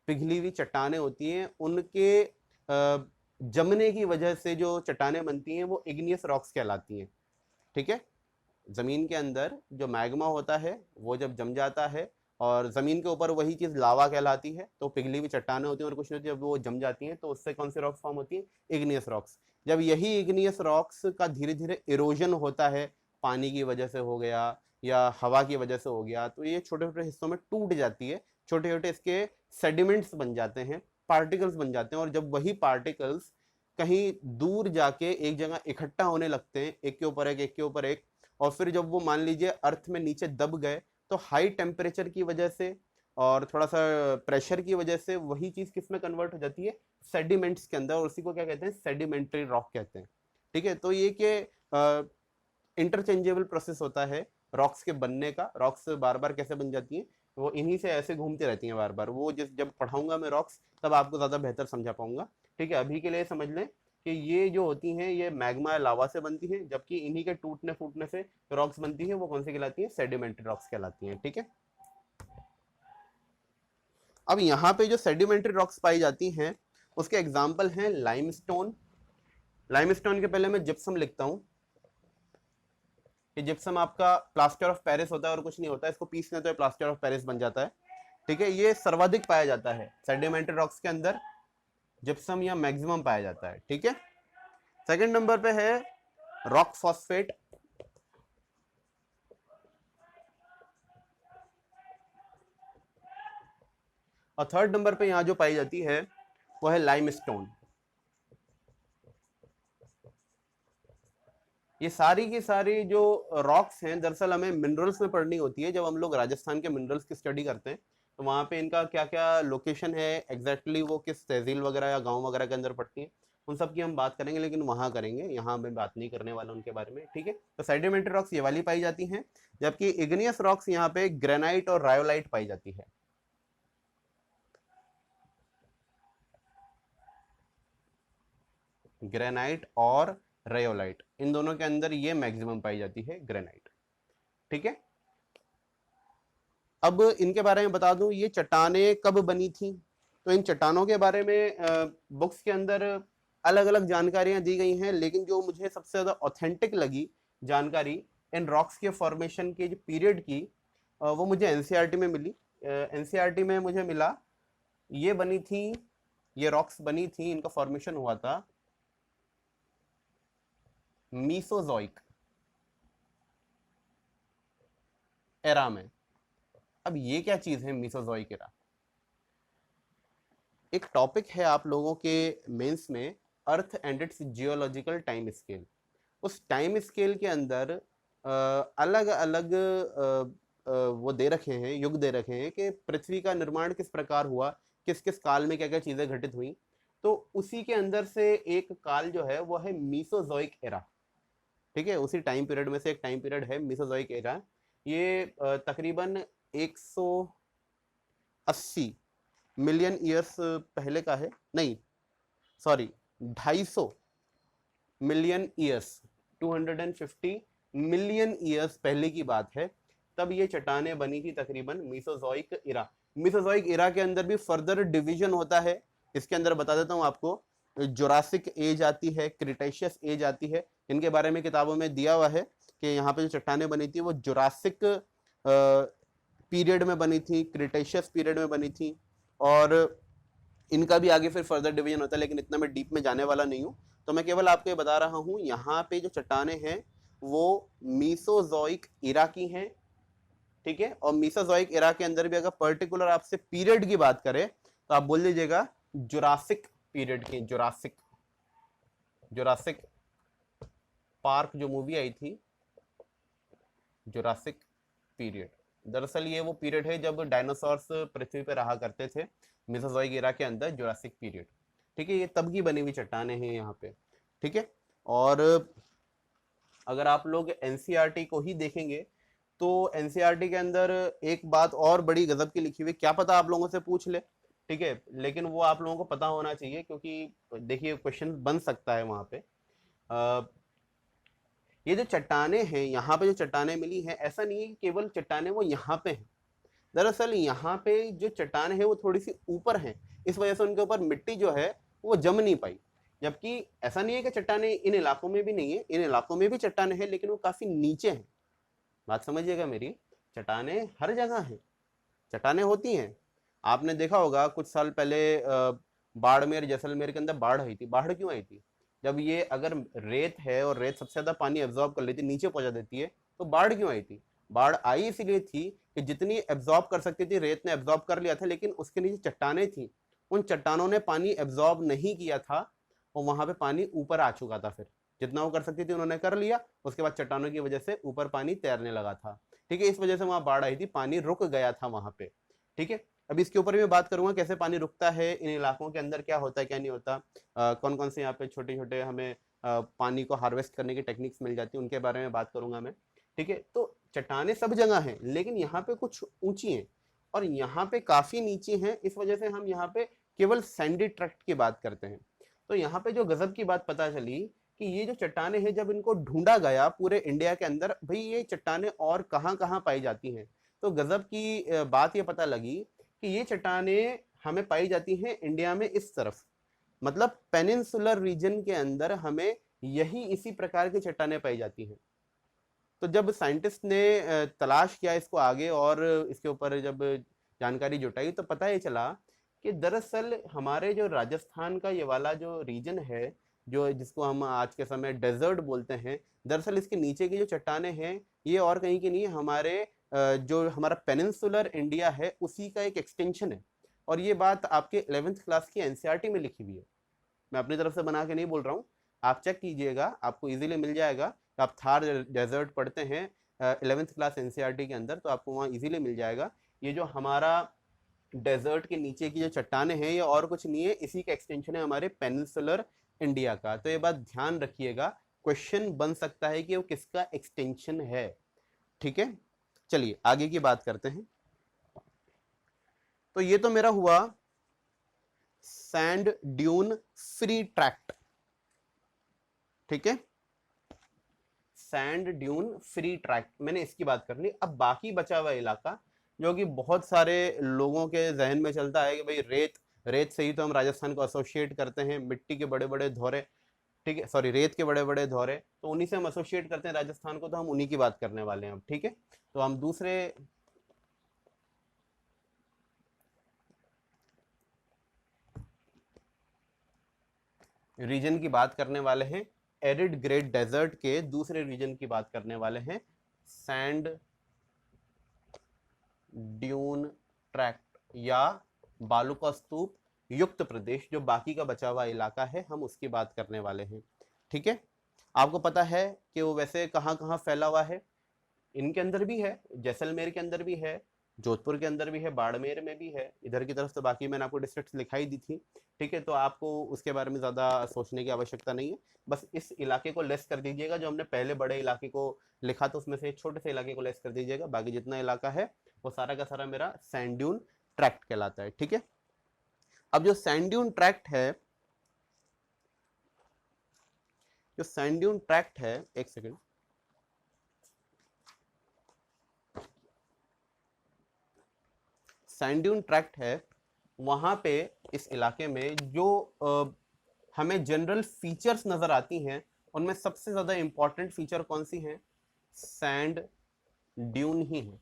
पिघली हुई चट्टाने होती हैं, उनके जमने की वजह से जो चट्टाने बनती हैं वो इग्नियस रॉक्स कहलाती हैं। ठीक है, जमीन के अंदर जो मैग्मा होता है वो जब जम जाता है और जमीन के ऊपर वही चीज लावा कहलाती है, तो पिघली हुई चट्टाने होती हैं और कुछ नहीं होती, जब वो जम जाती हैं तो उससे कौन सी रॉक्स फॉर्म होती है? Igneous rocks. जब यही इग्नियस रॉक्स का धीरे धीरे इरोजन होता है, पानी की वजह से हो गया या हवा की वजह से हो गया, तो ये छोटे छोटे हिस्सों में टूट जाती है, छोटे छोटे इसके सेडिमेंट्स बन जाते हैं, पार्टिकल्स बन जाते हैं। और जब वही पार्टिकल्स कहीं दूर जाके एक जगह इकट्ठा होने लगते हैं, एक के ऊपर एक, एक के ऊपर एक, और फिर जब वो मान लीजिए अर्थ में नीचे दब गए, तो हाई टेम्परेचर की वजह से और थोड़ा सा प्रेशर की वजह से वही चीज किस में कन्वर्ट हो जाती है, सेडिमेंट्स के अंदर, और उसी को क्या कहते हैं, सेडिमेंट्री रॉक कहते हैं। ठीक है, तो ये कि इंटरचेंजेबल प्रोसेस होता है रॉक्स के बनने का। रॉक्स बार बार कैसे बन जाती हैं, वो इन्हीं से ऐसे घूमती रहती हैं बार बार। वो जब पढ़ाऊंगा मैं रॉक्स तब आपको ज्यादा बेहतर समझा पाऊंगा। ठीक है, अभी के लिए समझ लें कि ये जो होती हैं ये मैग्मा या लावा से बनती हैं, जबकि इन्हीं के टूटने फूटने से रॉक्स बनती है, वो कौन सी कहलाती है, सेडिमेंट्री रॉक्स कहलाती हैं। ठीक है, अब यहाँ पे जो सेडिमेंट्री रॉक्स पाई जाती हैं उसके एग्जाम्पल हैं लाइमस्टोन। लाइमस्टोन के पहले मैं जिप्सम लिखता हूँ कि जिप्सम आपका प्लास्टर ऑफ पेरिस होता है और कुछ नहीं होता है, इसको पीसने तो प्लास्टर ऑफ पेरिस बन जाता है। ठीक है, ये सर्वाधिक पाया जाता है सेडिमेंट्री रॉक्स के अंदर, जिप्सम या मैक्सिमम पाया जाता है। ठीक है, सेकंड नंबर पे है रॉक फॉस्फेट। और थर्ड नंबर पे यहां जो पाई जाती है वो है लाइमस्टोन। ये सारी की सारी जो रॉक्स हैं दरअसल हमें मिनरल्स में पढ़नी होती है। जब हम लोग राजस्थान के मिनरल्स की स्टडी करते हैं तो वहाँ पे इनका क्या क्या लोकेशन है एग्जैक्टली, वो किस तहसील वगैरह या गांव वगैरह के अंदर पड़ती है, उन सब की हम बात करेंगे, लेकिन वहाँ करेंगे, यहाँ मैं बात नहीं करने वाला उनके बारे में। ठीक है, तो सेडिमेंट्री रॉक्स ये वाली पाई जाती हैं, जबकि इग्नियस रॉक्स यहाँ पे ग्रेनाइट और रायोलाइट पाई जाती है। ग्रेनाइट और रेयोलाइट, इन दोनों के अंदर ये मैक्सिमम पाई जाती है ग्रेनाइट। ठीक है, अब इनके बारे में बता दूं ये चट्टानें कब बनी थी। तो इन चट्टानों के बारे में बुक्स के अंदर अलग अलग जानकारियां दी गई हैं, लेकिन जो मुझे सबसे ज्यादा ऑथेंटिक लगी जानकारी इन रॉक्स के फॉर्मेशन के जो पीरियड की, वो मुझे एनसीईआरटी में मिली। एनसीईआरटी में मुझे मिला ये बनी थी, ये रॉक्स बनी थी, इनका फॉर्मेशन हुआ था मीसोजोइक एरा में। अब ये क्या चीज है मीसोजोइक एरा? एक टॉपिक है आप लोगों के मेंस में, earth and it's geological time scale. उस टाइम स्केल के अंदर अलग अलग वो दे रखे हैं, युग दे रखे हैं कि पृथ्वी का निर्माण किस प्रकार हुआ, किस किस काल में क्या क्या चीजें घटित हुई। तो उसी के अंदर से एक काल जो है वो है मीसोजोइक एरा। ठीक है, उसी टाइम पीरियड में से एक टाइम पीरियड है मीसोजोइक एरा। ये तकरीबन 180 मिलियन ईयर्स पहले का है, नहीं sorry 250 million years, 250 million years पहले की बात है। तब ये चट्टानें बनी थी तकरीबन मीसोजोइक इरा। मीसोजोइक इरा के अंदर भी फर्दर डिवीजन होता है। इसके अंदर बता देता हूँ आपको, जोरासिक एज आती है, क्रिटेशियस एज आती है। इनके बारे में किताबों में दिया हुआ है कि यहाँ पे जो चट्टानें बनी थी वो जोरासिक पीरियड में बनी थी, क्रिटेशियस पीरियड में बनी थी, और इनका भी आगे फिर फर्दर डिवीजन होता है, लेकिन इतना मैं डीप में जाने वाला नहीं हूँ। तो मैं केवल आपको ये बता रहा हूँ यहाँ पे जो चट्टानें हैं वो मीसोजोइक इरा की हैं। ठीक है, और मीसोजोइक इरा के अंदर भी अगर पर्टिकुलर आपसे पीरियड की बात करें तो आप बोल लीजिएगा जुरासिक पीरियड की। जुरासिक, जुरासिक पार्क जो मूवी आई थी, जुरासिक पीरियड, दरअसल ये वो पीरियड है जब डायनासोर्स पृथ्वी पर रहा करते थे, मेसोजोइक एरा के अंदर जुरासिक पीरियड। ठीक है, ये तब की बनी हुई चट्टानें हैं यहाँ पे। ठीक है, और अगर आप लोग एनसीईआरटी को ही देखेंगे तो एनसीईआरटी के अंदर एक बात और बड़ी गजब की लिखी हुई, क्या पता आप लोगों से पूछ ले। ठीक है, लेकिन वो आप लोगों को पता होना चाहिए, क्योंकि देखिए क्वेश्चन बन सकता है वहां पे। ये जो चट्टानें हैं, यहाँ पे जो चट्टानें मिली हैं, ऐसा नहीं है कि केवल चट्टानें वो यहाँ पे हैं। दरअसल यहाँ पे जो चट्टान है वो थोड़ी सी ऊपर है, इस वजह से उनके ऊपर मिट्टी जो है वो जम नहीं पाई। जबकि ऐसा नहीं है कि चट्टानें इन इलाकों में भी नहीं है, इन इलाकों में भी चट्टानें हैं, लेकिन वो काफी नीचे हैं। बात समझिएगा मेरी, चट्टानें हर जगह हैं, चट्टानें होती हैं। आपने देखा होगा कुछ साल पहले बाड़मेर जैसलमेर के अंदर बाढ़ आई थी। बाढ़ क्यों आई थी? जब ये अगर रेत है और रेत सबसे ज्यादा पानी एब्जॉर्ब कर लेती, नीचे पहुंचा देती है, तो बाढ़ क्यों आई थी? बाढ़ आई इसीलिए थी कि जितनी एब्जॉर्ब कर सकती थी रेत ने एब्जॉर्ब कर लिया था, लेकिन उसके नीचे चट्टानें थी, उन चट्टानों ने पानी एब्जॉर्ब नहीं किया था और वहां पे पानी ऊपर आ चुका था। फिर जितना वो कर सकती थी उन्होंने कर लिया, उसके बाद चट्टानों की वजह से ऊपर पानी तैरने लगा था। ठीक है, इस वजह से वहां बाढ़ आई थी, पानी रुक गया था वहां पे। ठीक है, अभी इसके ऊपर मैं बात करूंगा कैसे पानी रुकता है इन इलाकों के अंदर, क्या होता है क्या नहीं होता, कौन कौन से यहाँ पे छोटे छोटे हमें पानी को हार्वेस्ट करने की टेक्निक्स मिल जाती है, उनके बारे में बात करूंगा मैं। ठीक है, तो चट्टाने सब जगह हैं, लेकिन यहाँ पे कुछ ऊंची हैं और यहाँ पे काफी नीचे हैं, इस वजह से हम यहाँ पे केवल सैंडी ट्रैक्ट की बात करते हैं। तो यहाँ पे जो गजब की बात पता चली कि ये जो चट्टाने हैं, जब इनको ढूंढा गया पूरे इंडिया के अंदर, भाई ये चट्टाने और कहाँ कहाँ पाई जाती हैं, तो गजब की बात ये पता लगी कि ये चट्टाने हमें पाई जाती हैं इंडिया में इस तरफ, मतलब पेनिनसुलर रीजन के अंदर हमें यही इसी प्रकार की चट्टाने पाई जाती हैं। तो जब साइंटिस्ट ने तलाश किया इसको आगे और इसके ऊपर जब जानकारी जुटाई, तो पता ये चला कि दरअसल हमारे जो राजस्थान का ये वाला जो रीजन है, जो जिसको हम आज के समय डेजर्ट बोलते हैं, दरअसल इसके नीचे की जो चट्टाने हैं ये और कहीं की नहीं, हमारे जो हमारा पेनिनसुलर इंडिया है उसी का एक एक्सटेंशन है। और ये बात आपके 11th क्लास की एनसीईआरटी में लिखी हुई है, मैं अपनी तरफ से बना के नहीं बोल रहा हूँ, आप चेक कीजिएगा, आपको इजीली मिल जाएगा। आप थार डेजर्ट पढ़ते हैं 11th क्लास एनसीईआरटी के अंदर, तो आपको वहाँ इजीली मिल जाएगा। ये जो हमारा डेजर्ट के नीचे की जो चट्टाने हैं ये और कुछ नहीं है, इसी का एक्सटेंशन है हमारे पेनिनसुलर इंडिया का। तो ये बात ध्यान रखिएगा, क्वेश्चन बन सकता है कि वो किसका एक्सटेंशन है। ठीक है, चलिए आगे की बात करते हैं। तो ये तो मेरा हुआ सैंड ड्यून फ्री ट्रैक्ट। ठीक है, सैंड ड्यून फ्री ट्रैक्ट मैंने इसकी बात कर ली। अब बाकी बचा हुआ इलाका जो कि बहुत सारे लोगों के जहन में चलता है कि भाई रेत, रेत से ही तो हम राजस्थान को एसोसिएट करते हैं, मिट्टी के बड़े बड़े धौरे, ठीक है, सॉरी रेत के बड़े बड़े धौरे, तो उन्हीं से हम एसोसिएट करते हैं राजस्थान को, तो हम उन्हीं की बात करने वाले हैं अब। ठीक है, तो हम दूसरे रीजन की बात करने वाले हैं, एरिड ग्रेट डेजर्ट के दूसरे रीजन की बात करने वाले हैं, सैंड ड्यून ट्रैक्ट या बालू का स्तूप युक्त प्रदेश, जो बाकी का बचा हुआ इलाका है हम उसकी बात करने वाले हैं। ठीक है, आपको पता है कि वो वैसे कहाँ कहाँ फैला हुआ है, इनके अंदर भी है, जैसलमेर के अंदर भी है, जोधपुर के अंदर भी है, बाड़मेर में भी है, इधर की तरफ तो बाकी मैंने आपको डिस्ट्रिक्ट लिखाई दी थी। ठीक है, तो आपको उसके बारे में ज़्यादा सोचने की आवश्यकता नहीं है, बस इस इलाके को लेस कर दीजिएगा, जो हमने पहले बड़े इलाके को लिखा था उसमें से छोटे से इलाके को लेस कर दीजिएगा, बाकी जितना इलाका है वो सारा का सारा मेरा सैंड ड्यून ट्रैक्ट कहलाता है। ठीक है, अब जो सैंड ड्यून ट्रैक्ट है, जो सैंड ड्यून ट्रैक्ट है, एक सेकेंड, सैंड ड्यून ट्रैक्ट है, वहां पे इस इलाके में जो हमें जनरल फीचर्स नजर आती हैं, उनमें सबसे ज्यादा इंपॉर्टेंट फीचर कौन सी है, सैंड ड्यून ही है,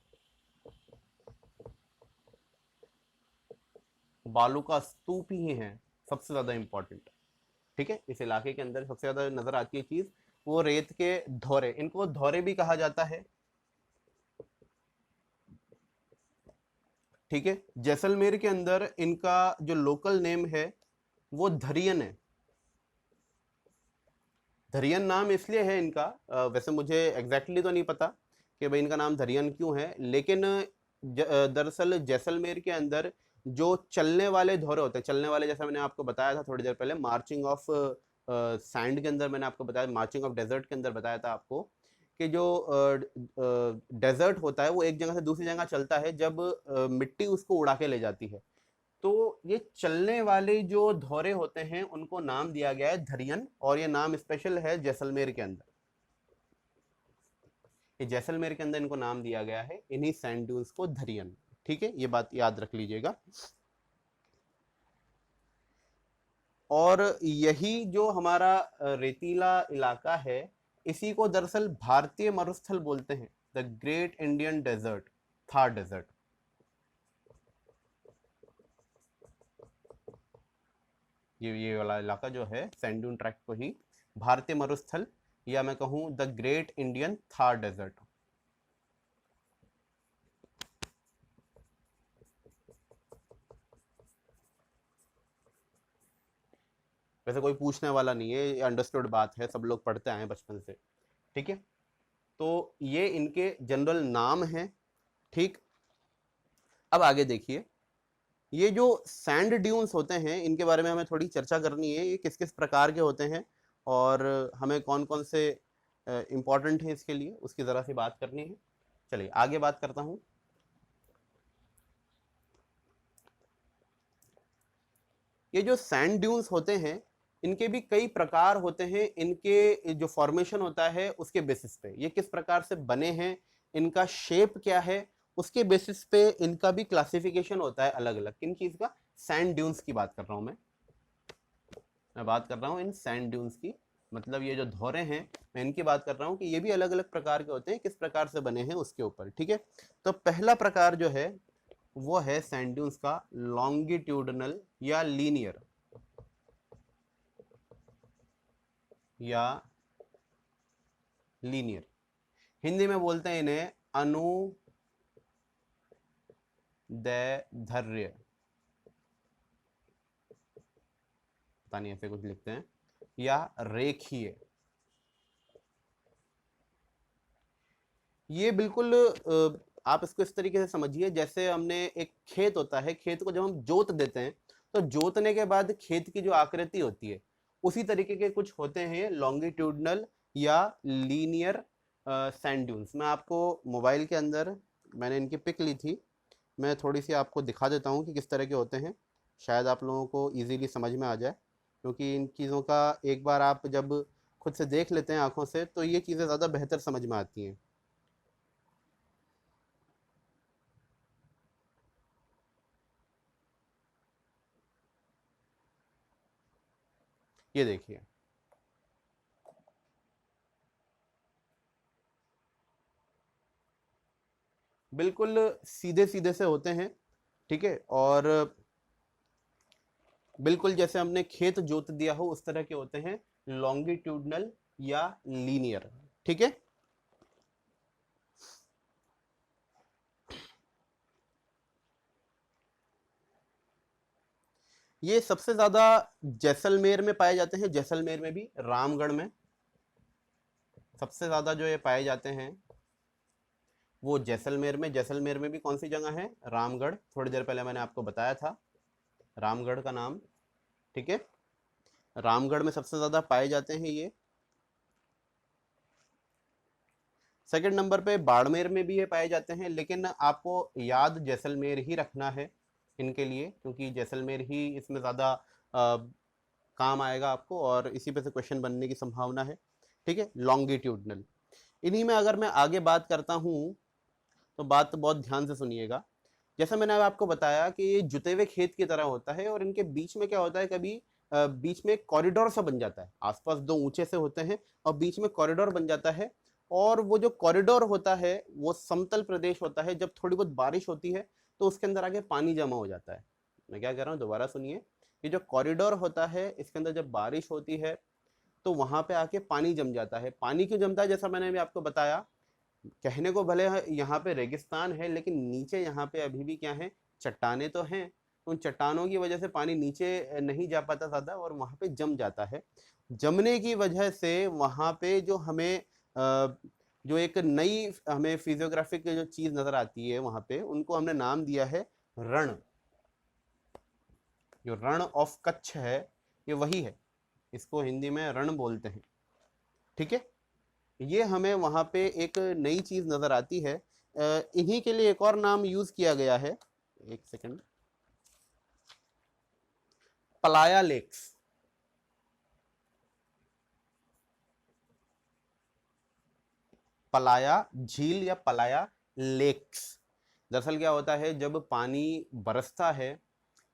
बालू का स्तूप ही है सबसे ज्यादा इंपॉर्टेंट। ठीक है, इस इलाके के अंदर सबसे ज्यादा नजर आती है चीज वो रेत के धौरे, इनको धौरे भी कहा जाता है। ठीक है, जैसलमेर के अंदर इनका जो लोकल नेम है वो धरियन है। धरियन नाम इसलिए है इनका, वैसे मुझे एग्जैक्टली तो नहीं पता कि भाई इनका नाम धरियन क्यों है, लेकिन दरअसल जैसलमेर के अंदर जो चलने वाले धौरे होते हैं, चलने वाले जैसा मैंने आपको बताया था थोड़ी देर पहले, मार्चिंग ऑफ सैंड के अंदर मैंने आपको बताया, मार्चिंग ऑफ डेजर्ट के अंदर बताया था आपको कि जो डेजर्ट होता है वो एक जगह से दूसरी जगह चलता है जब मिट्टी उसको उड़ा के ले जाती है। तो ये चलने वाले जो धौरे होते हैं उनको नाम दिया गया है धरियन, और ये नाम स्पेशल है जैसलमेर के अंदर, ये जैसलमेर के अंदर इनको नाम दिया गया है, इन्हीं सैंड ड्यून्स को धरियन। ठीक है, ये बात याद रख लीजिएगा। और यही जो हमारा रेतीला इलाका है, इसी को दरअसल भारतीय मरुस्थल बोलते हैं, the great Indian desert, Thar desert. ये वाला इलाका जो है सैंड ड्यून ट्रैक्ट को ही भारतीय मरुस्थल या मैं कहूं the great Indian Thar desert. वैसे कोई पूछने वाला नहीं है, ये अंडरस्टूड बात है, सब लोग पढ़ते आए हैं बचपन से। ठीक है, तो ये इनके जनरल नाम हैं। ठीक, अब आगे देखिए, ये जो सैंड ड्यून्स होते हैं इनके बारे में हमें थोड़ी चर्चा करनी है। ये किस किस प्रकार के होते हैं और हमें कौन कौन से इम्पोर्टेंट है इसके लिए, उसकी ज़रा सी बात करनी है। चलिए आगे बात करता हूँ। ये जो सैंड ड्यून्स होते हैं इनके भी कई प्रकार होते हैं। इनके जो फॉर्मेशन होता है उसके बेसिस पे, ये किस प्रकार से बने हैं, इनका शेप क्या है, उसके बेसिस पे इनका भी क्लासिफिकेशन होता है अलग अलग। किन चीज का? सैंड ड्यून्स की बात कर रहा हूं मैं बात कर रहा हूं इन सैंड ड्यून्स की। मतलब ये जो धौरे हैं मैं इनकी बात कर रहा हूं कि ये भी अलग अलग प्रकार के होते हैं, किस प्रकार से बने हैं उसके ऊपर। ठीक है, तो पहला प्रकार जो है वो है सैंड ड्यून्स का लॉन्गिट्यूडनल या लीनियर हिंदी में बोलते हैं इन्हें अनुदैर्ध्य, पता नहीं ऐसे कुछ लिखते हैं, या रेखीय। ये बिल्कुल आप इसको इस तरीके से समझिए जैसे हमने एक खेत होता है, खेत को जब हम जोत देते हैं तो जोतने के बाद खेत की जो आकृति होती है उसी तरीके के कुछ होते हैं लॉन्गिट्यूडनल या लीनियर सैंड ड्यून्स। मैं आपको मोबाइल के अंदर मैंने इनकी पिक ली थी, मैं थोड़ी सी आपको दिखा देता हूँ कि किस तरह के होते हैं, शायद आप लोगों को इजीली समझ में आ जाए। क्योंकि इन चीज़ों का एक बार आप जब खुद से देख लेते हैं आंखों से तो ये चीज़ें ज़्यादा बेहतर समझ में आती हैं। ये देखिए, बिल्कुल सीधे सीधे से होते हैं। ठीक है, और बिल्कुल जैसे हमने खेत जोत दिया हो उस तरह के होते हैं, लॉन्गिट्यूडनल या लीनियर। ठीक है, ये सबसे ज्यादा जैसलमेर में पाए जाते हैं, जैसलमेर में भी, रामगढ़ में सबसे ज्यादा जो ये पाए जाते हैं वो जैसलमेर में। जैसलमेर में भी कौन सी जगह है? रामगढ़, थोड़ी देर पहले मैंने आपको बताया था रामगढ़ का नाम। ठीक है, रामगढ़ में सबसे ज्यादा पाए जाते हैं ये। सेकंड नंबर पे बाड़मेर में भी ये पाए जाते हैं, लेकिन आपको याद जैसलमेर ही रखना है इनके लिए, क्योंकि जैसलमेर ही इसमें ज़्यादा काम आएगा आपको और इसी पे से क्वेश्चन बनने की संभावना है। ठीक है, लॉन्गिट्यूडनल। इन्हीं में अगर मैं आगे बात करता हूँ तो बात बहुत ध्यान से सुनिएगा। जैसा मैंने आपको बताया कि ये जुते हुए खेत की तरह होता है और इनके बीच में क्या होता है, कभी बीच में कॉरिडोर सा बन जाता है, आसपास दो ऊंचे से होते हैं और बीच में कॉरिडोर बन जाता है। और वो जो कॉरिडोर होता है वो समतल प्रदेश होता है, जब थोड़ी बहुत बारिश होती है तो उसके अंदर आगे पानी जमा हो जाता है। मैं क्या कह रहा हूँ, दोबारा सुनिए। ये जो कॉरिडोर होता है इसके अंदर जब बारिश होती है तो वहां पे आके पानी जम जाता है। पानी क्यों जमता है? जैसा मैंने अभी आपको बताया, कहने को भले यहाँ पे रेगिस्तान है लेकिन नीचे यहाँ पे अभी भी क्या है, चट्टाने तो हैं। उन चट्टानों की वजह से पानी नीचे नहीं जा पाता ज़्यादा और वहाँ पे जम जाता है। जमने की वजह से वहाँ पे जो हमें जो एक नई हमें फिजियोग्राफिक जो चीज़ नज़र आती है वहाँ पे, उनको हमने नाम दिया है रण। जो रण ऑफ कच्छ है ये वही है, इसको हिंदी में रण बोलते हैं। ठीक है, ये हमें वहाँ पे एक नई चीज़ नज़र आती है। इन्हीं के लिए एक और नाम यूज़ किया गया है, एक सेकंड, पलाया लेक्स। पलाया झील या पलाया लेक्स। दरअसल क्या होता है, जब पानी बरसता है,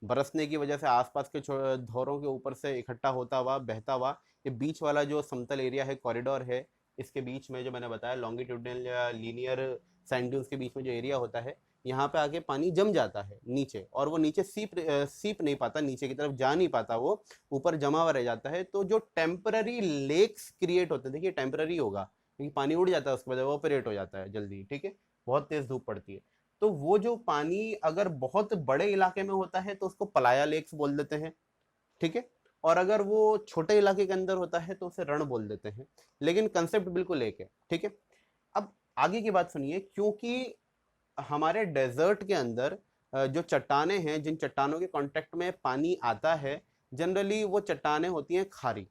बरसने की वजह से आसपास के धौरों के ऊपर से इकट्ठा होता हुआ बहता हुआ ये बीच वाला जो समतल एरिया है, कॉरिडोर है, इसके बीच में जो मैंने बताया लॉन्गिट्यूडनल या लीनियर सैंड ड्यून्स के बीच में जो एरिया होता है, यहाँ पे आके पानी जम जाता है नीचे, और वो नीचे सीप नहीं पाता, नीचे की तरफ जा नहीं पाता, वो ऊपर जमा हुआ रह जाता है। तो जो टेम्पररी लेक्स क्रिएट होते हैं, देखिए टेम्पररी होगा क्योंकि पानी उड़ जाता है उसके बाद एवापोरेट हो जाता है जल्दी। ठीक है, बहुत तेज धूप पड़ती है, तो वो जो पानी अगर बहुत बड़े इलाके में होता है तो उसको पलाया लेक्स बोल देते हैं। ठीक है, और अगर वो छोटे इलाके के अंदर होता है तो उसे रण बोल देते हैं, लेकिन कंसेप्ट बिल्कुल एक है। ठीक है, अब आगे की बात सुनिए। क्योंकि हमारे डेजर्ट के अंदर जो चट्टाने हैं, जिन चट्टानों के कांटेक्ट में पानी आता है, जनरली वो चट्टाने होती हैं खारी।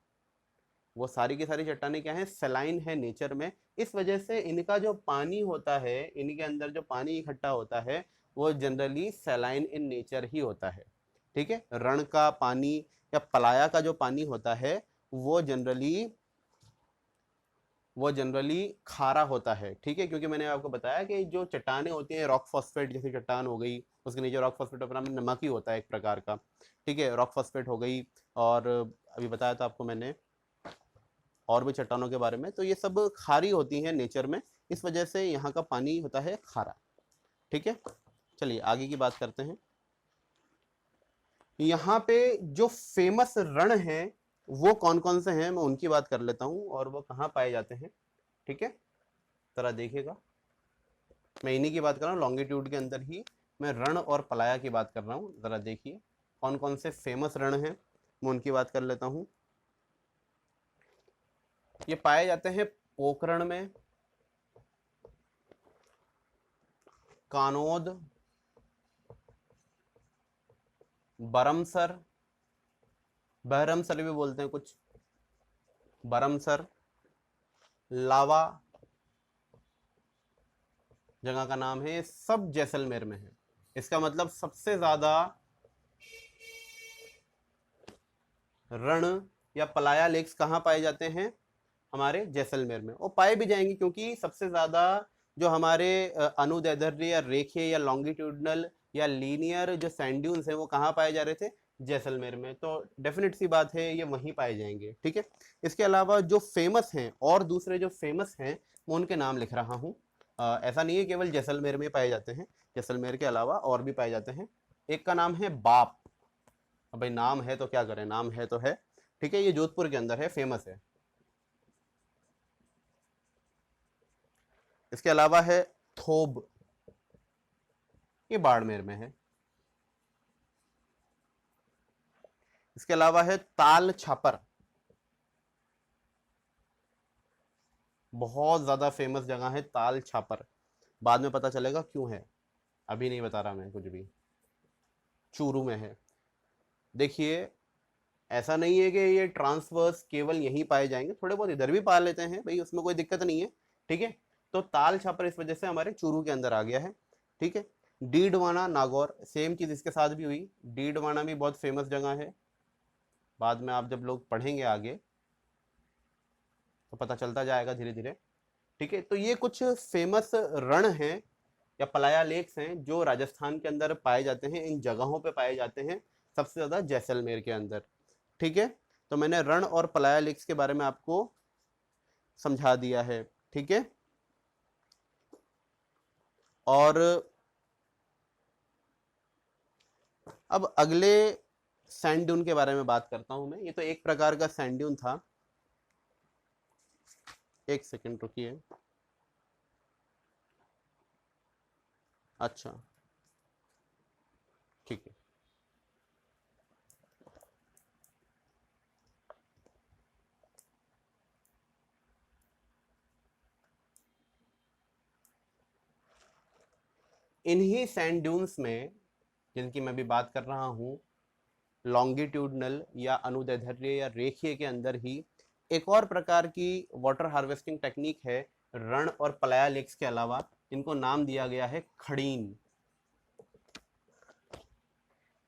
वो सारी की सारी चट्टानें क्या हैं, सलाइन है नेचर में। इस वजह से इनका जो पानी होता है, इनके अंदर जो पानी इकट्ठा होता है, वो जनरली सलाइन इन नेचर ही होता है। ठीक है, रण का पानी या पलाया का जो पानी होता है वो जनरली खारा होता है। ठीक है, क्योंकि मैंने आपको बताया कि जो चट्टाने होती हैं, रॉक फॉस्फेट जैसी चट्टान हो गई, उसके नीचे रॉक फॉस्फेट अपना नमक ही होता है एक प्रकार का। ठीक है, रॉक फॉस्फेट हो गई, और अभी बताया था आपको मैंने और भी चट्टानों के बारे में, तो ये सब खारी होती हैं नेचर में, इस वजह से यहाँ का पानी होता है खारा। ठीक है, चलिए आगे की बात करते हैं। यहाँ पे जो फेमस रण हैं वो कौन कौन से हैं, मैं उनकी बात कर लेता हूँ, और वो कहाँ पाए जाते हैं। ठीक है, जरा देखिएगा, मैं इन्हीं की बात कर रहा हूँ, लॉन्गिट्यूड के अंदर ही मैं रण और पलाया की बात कर रहा हूँ। जरा देखिए कौन कौन से फेमस रण हैं, मैं उनकी बात कर लेता हूँ। ये पाए जाते हैं पोखरण में, कानोद, बरमसर, बहरमसर भी बोलते हैं कुछ, बरमसर, लावा जगह का नाम है, ये सब जैसलमेर में है। इसका मतलब सबसे ज्यादा रण या पलाया लेक्स कहाँ पाए जाते हैं, हमारे जैसलमेर में। वो पाए भी जाएंगे क्योंकि सबसे ज्यादा जो हमारे अनुदैर्ध्य या रेखीय या लॉन्गिट्यूडनल या लीनियर जो सैंड ड्यून्स हैं वो कहाँ पाए जा रहे थे, जैसलमेर में। तो डेफिनेट सी बात है ये वहीं पाए जाएंगे। ठीक है, इसके अलावा जो फेमस हैं और दूसरे जो फेमस हैं मैं उनके नाम लिख रहा हूँ। ऐसा नहीं है केवल जैसलमेर में पाए जाते हैं, जैसलमेर के अलावा और भी पाए जाते हैं। एक का नाम है बाप। अब भाई नाम है तो क्या करें, नाम है तो है। ठीक है, ये जोधपुर के अंदर है, फेमस है। इसके अलावा है थोब, ये बाड़मेर में है। इसके अलावा है ताल छापर, बहुत ज्यादा फेमस जगह है ताल छापर, बाद में पता चलेगा क्यों है, अभी नहीं बता रहा मैं कुछ भी। चूरू में है। देखिए ऐसा नहीं है कि ये ट्रांसवर्स केवल यहीं पाए जाएंगे, थोड़े बहुत इधर भी पा लेते हैं भाई, उसमें कोई दिक्कत नहीं है। ठीक है, तो ताल छापर इस वजह से हमारे चूरू के अंदर आ गया है। ठीक है, डीडवाना नागौर, सेम चीज इसके साथ भी हुई। डीडवाना भी बहुत फेमस जगह है, बाद में आप जब लोग पढ़ेंगे आगे तो पता चलता जाएगा धीरे धीरे। ठीक है, तो ये कुछ फेमस रण हैं या पलाया लेक्स हैं जो राजस्थान के अंदर पाए जाते हैं, इन जगहों पे पाए जाते हैं, सबसे ज्यादा जैसलमेर के अंदर। ठीक है, तो मैंने रण और पलाया लेक्स के बारे में आपको समझा दिया है। ठीक है, और अब अगले सैंड ड्यून के बारे में बात करता हूं मैं। ये तो एक प्रकार का सैंड ड्यून था, एक सेकंड रुकिए। अच्छा ठीक है, इन्हीं सैंड ड्यून्स में जिनकी मैं भी बात कर रहा हूं, लॉन्गिट्यूडनल या अनुदैर्ध्य या रेखीय के अंदर ही एक और प्रकार की वाटर हार्वेस्टिंग टेक्निक है रण और पलाया लेक्स के अलावा, इनको नाम दिया गया है खड़ीन।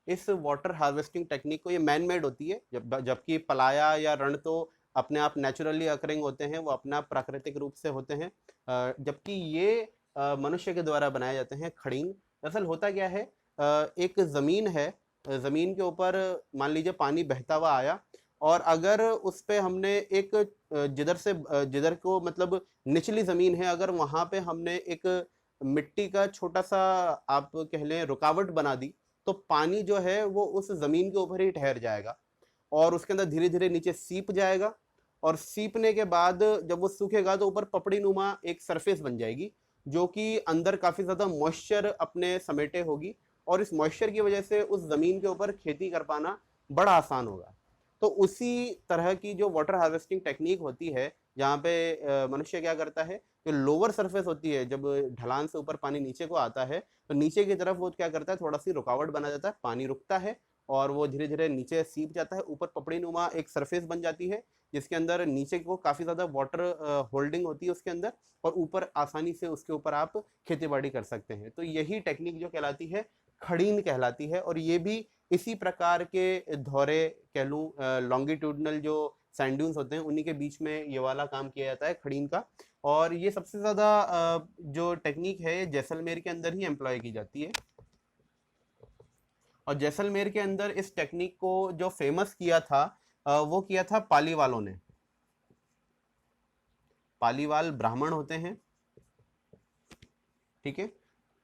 इस वाटर हार्वेस्टिंग टेक्निक को, ये मैन मेड होती है, जबकि पलाया या रण तो अपने आप नेचुरली अकरिंग होते हैं, वो अपने आप प्राकृतिक रूप से होते हैं, जबकि ये मनुष्य के द्वारा बनाए जाते हैं खड़ीन। दरअसल होता क्या है, एक ज़मीन है, ज़मीन के ऊपर मान लीजिए पानी बहता हुआ आया, और अगर उस पे हमने एक जिधर को मतलब निचली ज़मीन है, अगर वहाँ पे हमने एक मिट्टी का छोटा सा आप कह लें रुकावट बना दी, तो पानी जो है वो उस ज़मीन के ऊपर ही ठहर जाएगा और उसके अंदर धीरे धीरे नीचे सीप जाएगा, और सीपने के बाद जब वो सूखेगा तो ऊपर पपड़ी नुमा एक सरफेस बन जाएगी, जो कि अंदर काफ़ी ज़्यादा मॉइस्चर अपने समेटे होगी, और इस मॉइस्चर की वजह से उस ज़मीन के ऊपर खेती कर पाना बड़ा आसान होगा। तो उसी तरह की जो वाटर हार्वेस्टिंग टेक्निक होती है जहाँ पे मनुष्य क्या करता है, जो लोअर सरफेस होती है, जब ढलान से ऊपर पानी नीचे को आता है तो नीचे की तरफ वो क्या करता है, थोड़ा सी रुकावट बना जाता है, पानी रुकता है और वो धीरे धीरे नीचे सीप जाता है, ऊपर पपड़ी नुमा एक सरफेस बन जाती है जिसके अंदर नीचे को काफी ज्यादा वाटर होल्डिंग होती है उसके अंदर, और ऊपर आसानी से उसके ऊपर आप खेती बाड़ी कर सकते हैं। तो यही टेक्निक जो कहलाती है खड़ीन कहलाती है, और ये भी इसी प्रकार के धौरे कह लूँ, लॉन्गिट्यूडनल जो सैंड ड्यून्स होते हैं उन्हीं के बीच में ये वाला काम किया जाता है खड़ीन का। और ये सबसे ज्यादा जो टेक्निक है जैसलमेर के अंदर ही एम्प्लॉय की जाती है। और जैसलमेर के अंदर इस टेक्निक को जो फेमस किया था वो किया था पाली वालों ने। पालीवाल ब्राह्मण होते हैं, ठीक है।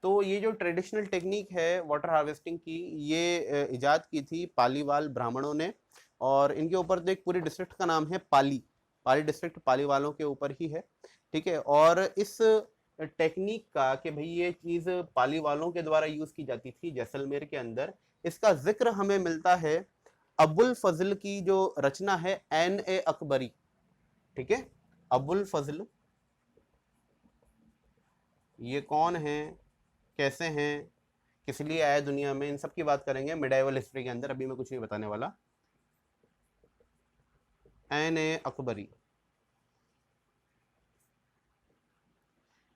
तो ये जो ट्रेडिशनल टेक्निक है वाटर हार्वेस्टिंग की, ये इजाद की थी पालीवाल ब्राह्मणों ने, और इनके ऊपर तो एक पूरी डिस्ट्रिक्ट का नाम है पाली, पाली डिस्ट्रिक्ट पाली वालों के ऊपर ही है, ठीक है। और इस टेक्निक का कि भाई ये चीज पाली वालों के द्वारा यूज की जाती थी जैसलमेर के अंदर, इसका जिक्र हमें मिलता है अबुल फजल की जो रचना है N.A. अकबरी, ठीक है। अबुल फजल ये कौन है, कैसे हैं, किस लिए आए दुनिया में, इन सब की बात करेंगे मिडाइवल हिस्ट्री के अंदर, अभी मैं कुछ नहीं बताने वाला। N.A. अकबरी,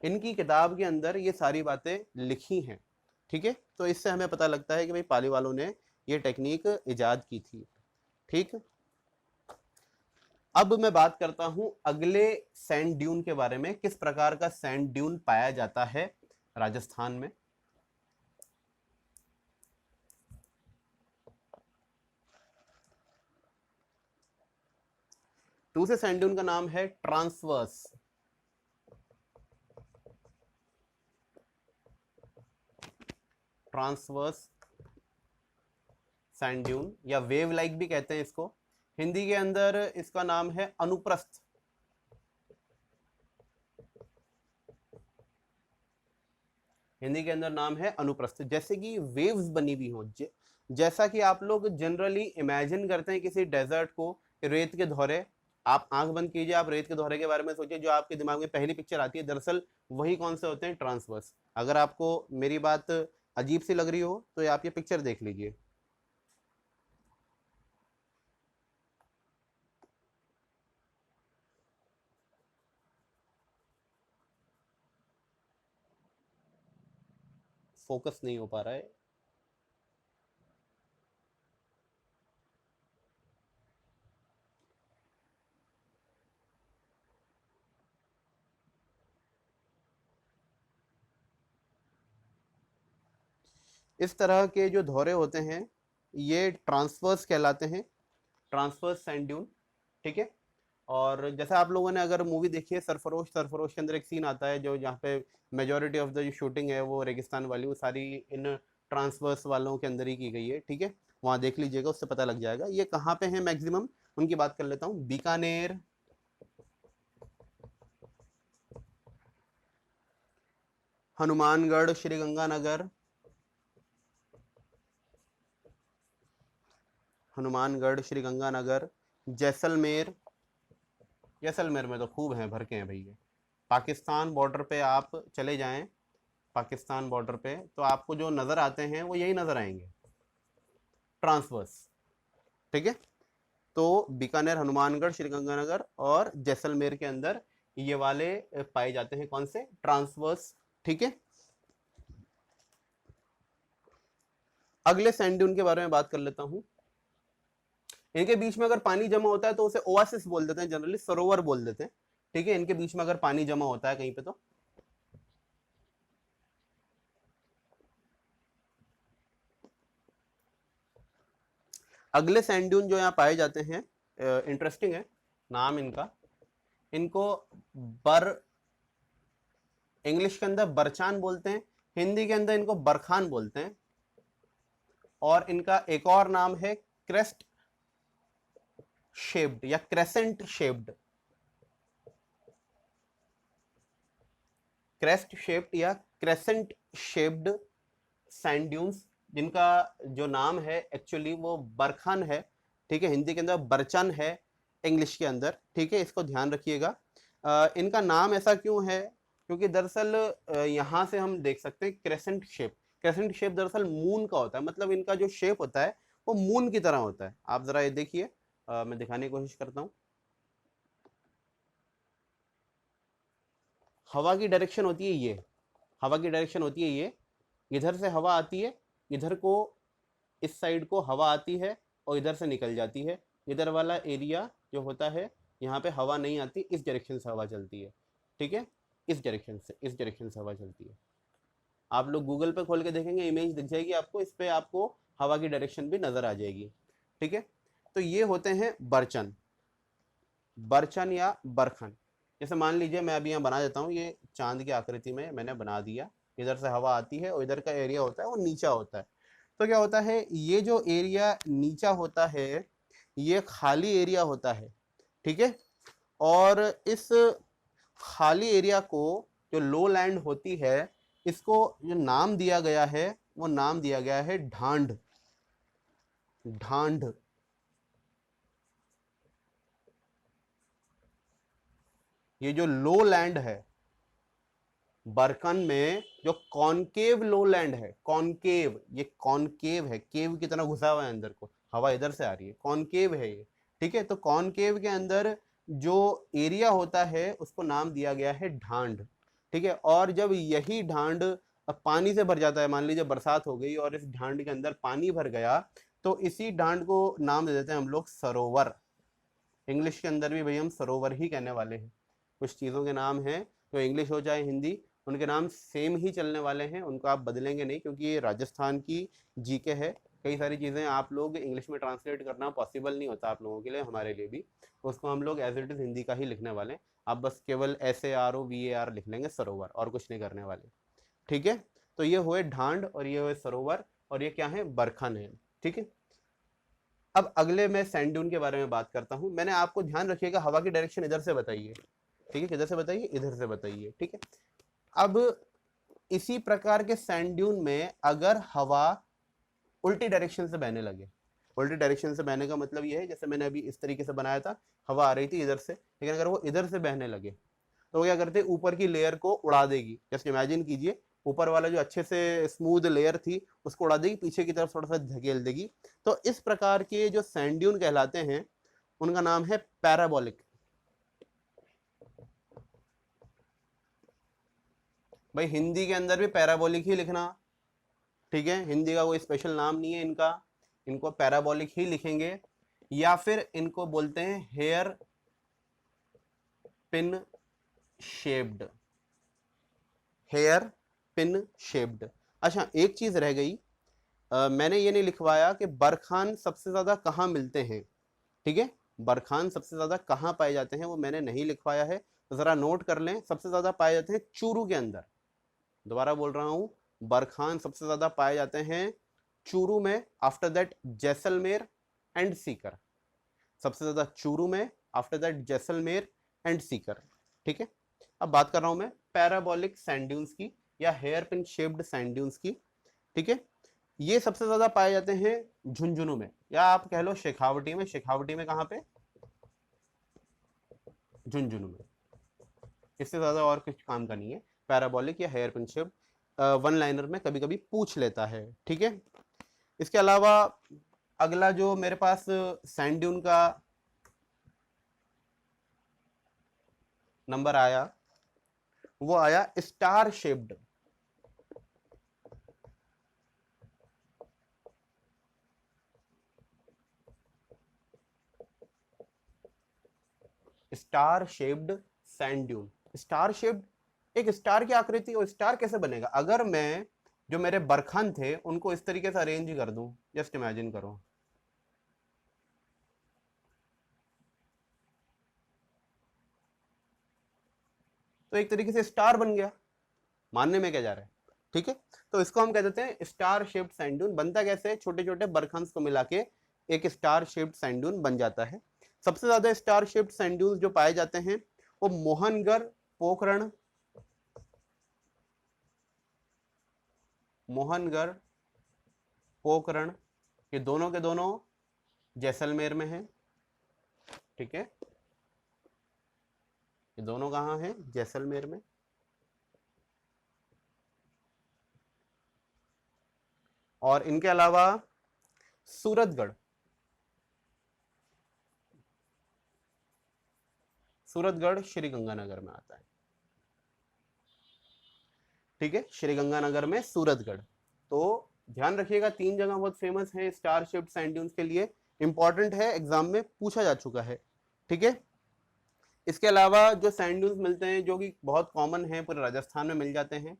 इनकी किताब के अंदर ये सारी बातें लिखी हैं, ठीक है। तो इससे हमें पता लगता है कि भाई पाली वालों ने ये टेक्निक इजाद की थी, ठीक। अब मैं बात करता हूं अगले सैंड ड्यून के बारे में, किस प्रकार का सैंड ड्यून पाया जाता है राजस्थान में। दूसरे सैंड ड्यून का नाम है ट्रांसवर्स, ट्रांसवर्स सैंड ड्यून, या वेव लाइक भी कहते हैं इसको। हिंदी के अंदर इसका नाम है अनुप्रस्थ, हिंदी के अंदर नाम है अनुप्रस्थ। जैसे कि वेव्स बनी हुई हो, जैसा कि आप लोग जनरली इमेजिन करते हैं किसी डेजर्ट को, रेत के धौरे, आप आंख बंद कीजिए, आप रेत के धौरे के बारे में सोचिए, जो आपके दिमाग में पहली पिक्चर आती है दरअसल वही कौन से होते हैं, ट्रांसवर्स। अगर आपको मेरी बात अजीब सी लग रही हो तो आप ये पिक्चर देख लीजिए। फोकस नहीं हो पा रहा है। इस तरह के जो धौरे होते हैं ये ट्रांसवर्स कहलाते हैं, ट्रांसवर्स सैंड ड्यून, ठीक है। और जैसा आप लोगों ने अगर मूवी देखी है सरफरोश, सरफरोश के अंदर एक सीन आता है जो जहाँ पे मेजोरिटी ऑफ द जो शूटिंग है वो रेगिस्तान वाली, वो सारी इन ट्रांसवर्स वालों के अंदर ही की गई है, ठीक है। वहाँ देख लीजिएगा, उससे पता लग जाएगा ये कहाँ पे है मैक्सिमम। उनकी बात कर लेता हूँ, बीकानेर, हनुमानगढ़, श्रीगंगानगर, हनुमानगढ़, श्रीगंगानगर, जैसलमेर, जैसलमेर में तो खूब हैं, भर के हैं भैया। पाकिस्तान बॉर्डर पे आप चले जाएं, पाकिस्तान बॉर्डर पे तो आपको जो नज़र आते हैं वो यही नज़र आएंगे, ट्रांसवर्स, ठीक है। तो बीकानेर, हनुमानगढ़, श्रीगंगानगर और जैसलमेर के अंदर ये वाले पाए जाते हैं, कौन से, ट्रांसवर्स, ठीक है। अगले सैंड ड्यून के बारे में बात कर लेता हूं। इनके बीच में अगर पानी जमा होता है तो उसे ओआसिस बोल देते हैं, जनरली सरोवर बोल देते हैं, ठीक है। इनके बीच में अगर पानी जमा होता है कहीं पे तो अगले सैंड ड्यून जो यहाँ पाए जाते हैं, इंटरेस्टिंग है नाम इनका, इनको बर, इंग्लिश के अंदर बरचान बोलते हैं, हिंदी के अंदर इनको बरखान बोलते हैं, और इनका एक और नाम है क्रेस्ट शेप्ड या क्रेसेंट शेप्ड, क्रेस्ट शेप्ड या क्रेसेंट शेप्ड सैंड ड्यून्स, जिनका जो नाम है एक्चुअली वो बरखान है, ठीक है। हिंदी के अंदर बरचन है, इंग्लिश के अंदर, ठीक है, इसको ध्यान रखिएगा। इनका नाम ऐसा क्यों है, क्योंकि दरअसल यहाँ से हम देख सकते हैं क्रेसेंट शेप। क्रेसेंट शेप दरअसल मून का होता है, मतलब इनका जो शेप होता है वो मून की तरह होता है। आप जरा ये देखिए, मैं दिखाने की कोशिश करता हूँ। हवा की डायरेक्शन होती है ये, हवा की डायरेक्शन होती है ये, इधर से हवा आती है, इधर को इस साइड को हवा आती है और इधर से निकल जाती है। इधर वाला एरिया जो होता है यहाँ पे हवा नहीं आती, इस डायरेक्शन से हवा चलती है, ठीक है, इस डायरेक्शन से हवा चलती है। आप लोग गूगल पे खोल के देखेंगे, इमेज दिख जाएगी आपको, इस पे आपको हवा की डायरेक्शन भी नजर आ जाएगी, ठीक है। तो ये होते हैं बरचन, बरचन या बरखन। जैसे मान लीजिए मैं अभी यहाँ बना देता हूँ, ये चांद की आकृति में मैंने बना दिया, इधर से हवा आती है और इधर का एरिया होता है वो नीचा होता है। तो क्या होता है, ये जो एरिया नीचा होता है ये खाली एरिया होता है, ठीक है। और इस खाली एरिया को, जो लो लैंड होती है, इसको जो नाम दिया गया है वो नाम दिया गया है ढांड, ढांड। ये जो लो लैंड है बरकन में, जो कॉनकेव लो लैंड है, कॉनकेव, ये कॉनकेव है, केव की तरह घुसा हुआ है अंदर को, हवा इधर से आ रही है, कॉनकेव है ये, ठीक है। तो कॉनकेव के अंदर जो एरिया होता है उसको नाम दिया गया है ढांड, ठीक है। और जब यही ढांड अब पानी से भर जाता है, मान लीजिए बरसात हो गई और इस ढांड के अंदर पानी भर गया, तो इसी ढांड को नाम दे देते हैं हम लोग सरोवर। इंग्लिश के अंदर भी भाई हम सरोवर ही कहने वाले हैं। कुछ चीज़ों के नाम हैं तो इंग्लिश हो चाहे हिंदी, उनके नाम सेम ही चलने वाले हैं, उनको आप बदलेंगे नहीं, क्योंकि ये राजस्थान की जीके है। कई सारी चीज़ें आप लोग इंग्लिश में ट्रांसलेट करना पॉसिबल नहीं होता आप लोगों के लिए, हमारे लिए भी, तो उसको हम लोग एज इट इज़ हिंदी का ही लिखने वाले हैं। आप बस केवल SAROVAR लिख लेंगे, सरोवर, और कुछ नहीं करने वाले, ठीक है। तो ये हुए ढांड और ये हुए सरोवर, और ये क्या है, बरखन है, ठीक है। अब अगले मैं सैंड ड्यून के बारे में बात करता हूं। मैंने आपको ध्यान रखिएगा, हवा की डायरेक्शन इधर से बताइए, ठीक है, किधर से बताइए, इधर से बताइए, ठीक है। अब इसी प्रकार के सैंड ड्यून में अगर हवा उल्टी डायरेक्शन से बहने लगे, उल्टी डायरेक्शन से बहने का मतलब ये है, जैसे मैंने अभी इस तरीके से बनाया था, हवा आ रही थी इधर से, लेकिन अगर वो इधर से बहने लगे तो क्या करते, ऊपर की लेयर को उड़ा देगी। जस्ट इमेजिन कीजिए, ऊपर वाला जो अच्छे से स्मूथ लेयर थी उसको उड़ा देगी, पीछे की तरफ थोड़ा सा धकेल देगी। तो इस प्रकार के जो सैंड ड्यून कहलाते हैं उनका नाम है पैराबोलिक। भाई हिंदी के अंदर भी पैराबोलिक ही लिखना, ठीक है, हिंदी का कोई स्पेशल नाम नहीं है इनका, इनको पैराबोलिक ही लिखेंगे, या फिर इनको बोलते हैं hairpin shaped, hairpin shaped. अच्छा एक चीज रह गई, मैंने ये नहीं लिखवाया कि बरखान सबसे ज्यादा कहाँ मिलते हैं, ठीक है, बरखान सबसे ज्यादा कहाँ पाए जाते हैं वो मैंने नहीं लिखवाया है, तो जरा नोट कर लें। सबसे ज्यादा पाए जाते हैं चूरू के अंदर, दोबारा बोल रहा हूं, बरखान सबसे ज्यादा पाए जाते हैं चूरू में, after that Jaisalmer and Sikar, सबसे ज्यादा चूरू में, after that Jaisalmer and Sikar, ठीक है। अब बात कर रहा हूं मैं पैराबोलिक सैंड ड्यून्स की या hairpin shaped sand dunes की, ठीक है। ये सबसे ज्यादा पाए जाते हैं झुंझुनू में, या आप कह लो शेखावटी में। शेखावटी में कहां पे, झुंझुनू में। इससे ज्यादा और कुछ काम का नहीं है। पैराबोलिक या hairpin shape one liner में कभी कभी पूछ लेता है, ठीक है। इसके अलावा अगला जो मेरे पास सैंड ड्यून का नंबर आया वो आया star shaped. Star shaped sand dune. Star shaped एक स्टार की आकृति, और स्टार कैसे बनेगा, अगर मैं जो मेरे बरखन थे उनको इस तरीके से अरेंज कर दूं, जस्ट इमेजिन करो, तो एक तरीके से स्टार बन गया, मानने में क्या जा रहा है, ठीक है। तो इसको हम कह देते हैं स्टार शेप्ड सैंड ड्यून। बनता कैसे, छोटे छोटे बरखंस को मिला के एक स्टार शेप्ड सैंड ड्यून बन जाता है। सबसे ज्यादा स्टार शेप्ड सैंड ड्यून्स जो पाए जाते हैं वो मोहनगढ़, पोखरण, मोहनगढ़, पोखरण, ये दोनों के दोनों जैसलमेर में है, ठीक है। ये दोनों कहाँ हैं? जैसलमेर में। और इनके अलावा सूरतगढ़, सूरतगढ़ श्री गंगानगर में आता है। ठीक है, श्री गंगानगर में सूरतगढ़। तो ध्यान रखिएगा, 3 जगह बहुत फेमस है स्टार शेप्ड सैंड ड्यून्स के लिए, इंपॉर्टेंट है, एग्जाम में पूछा जा चुका है। ठीक है, इसके अलावा जो सैंड ड्यून्स मिलते हैं जो कि बहुत कॉमन है, पूरे राजस्थान में मिल जाते हैं।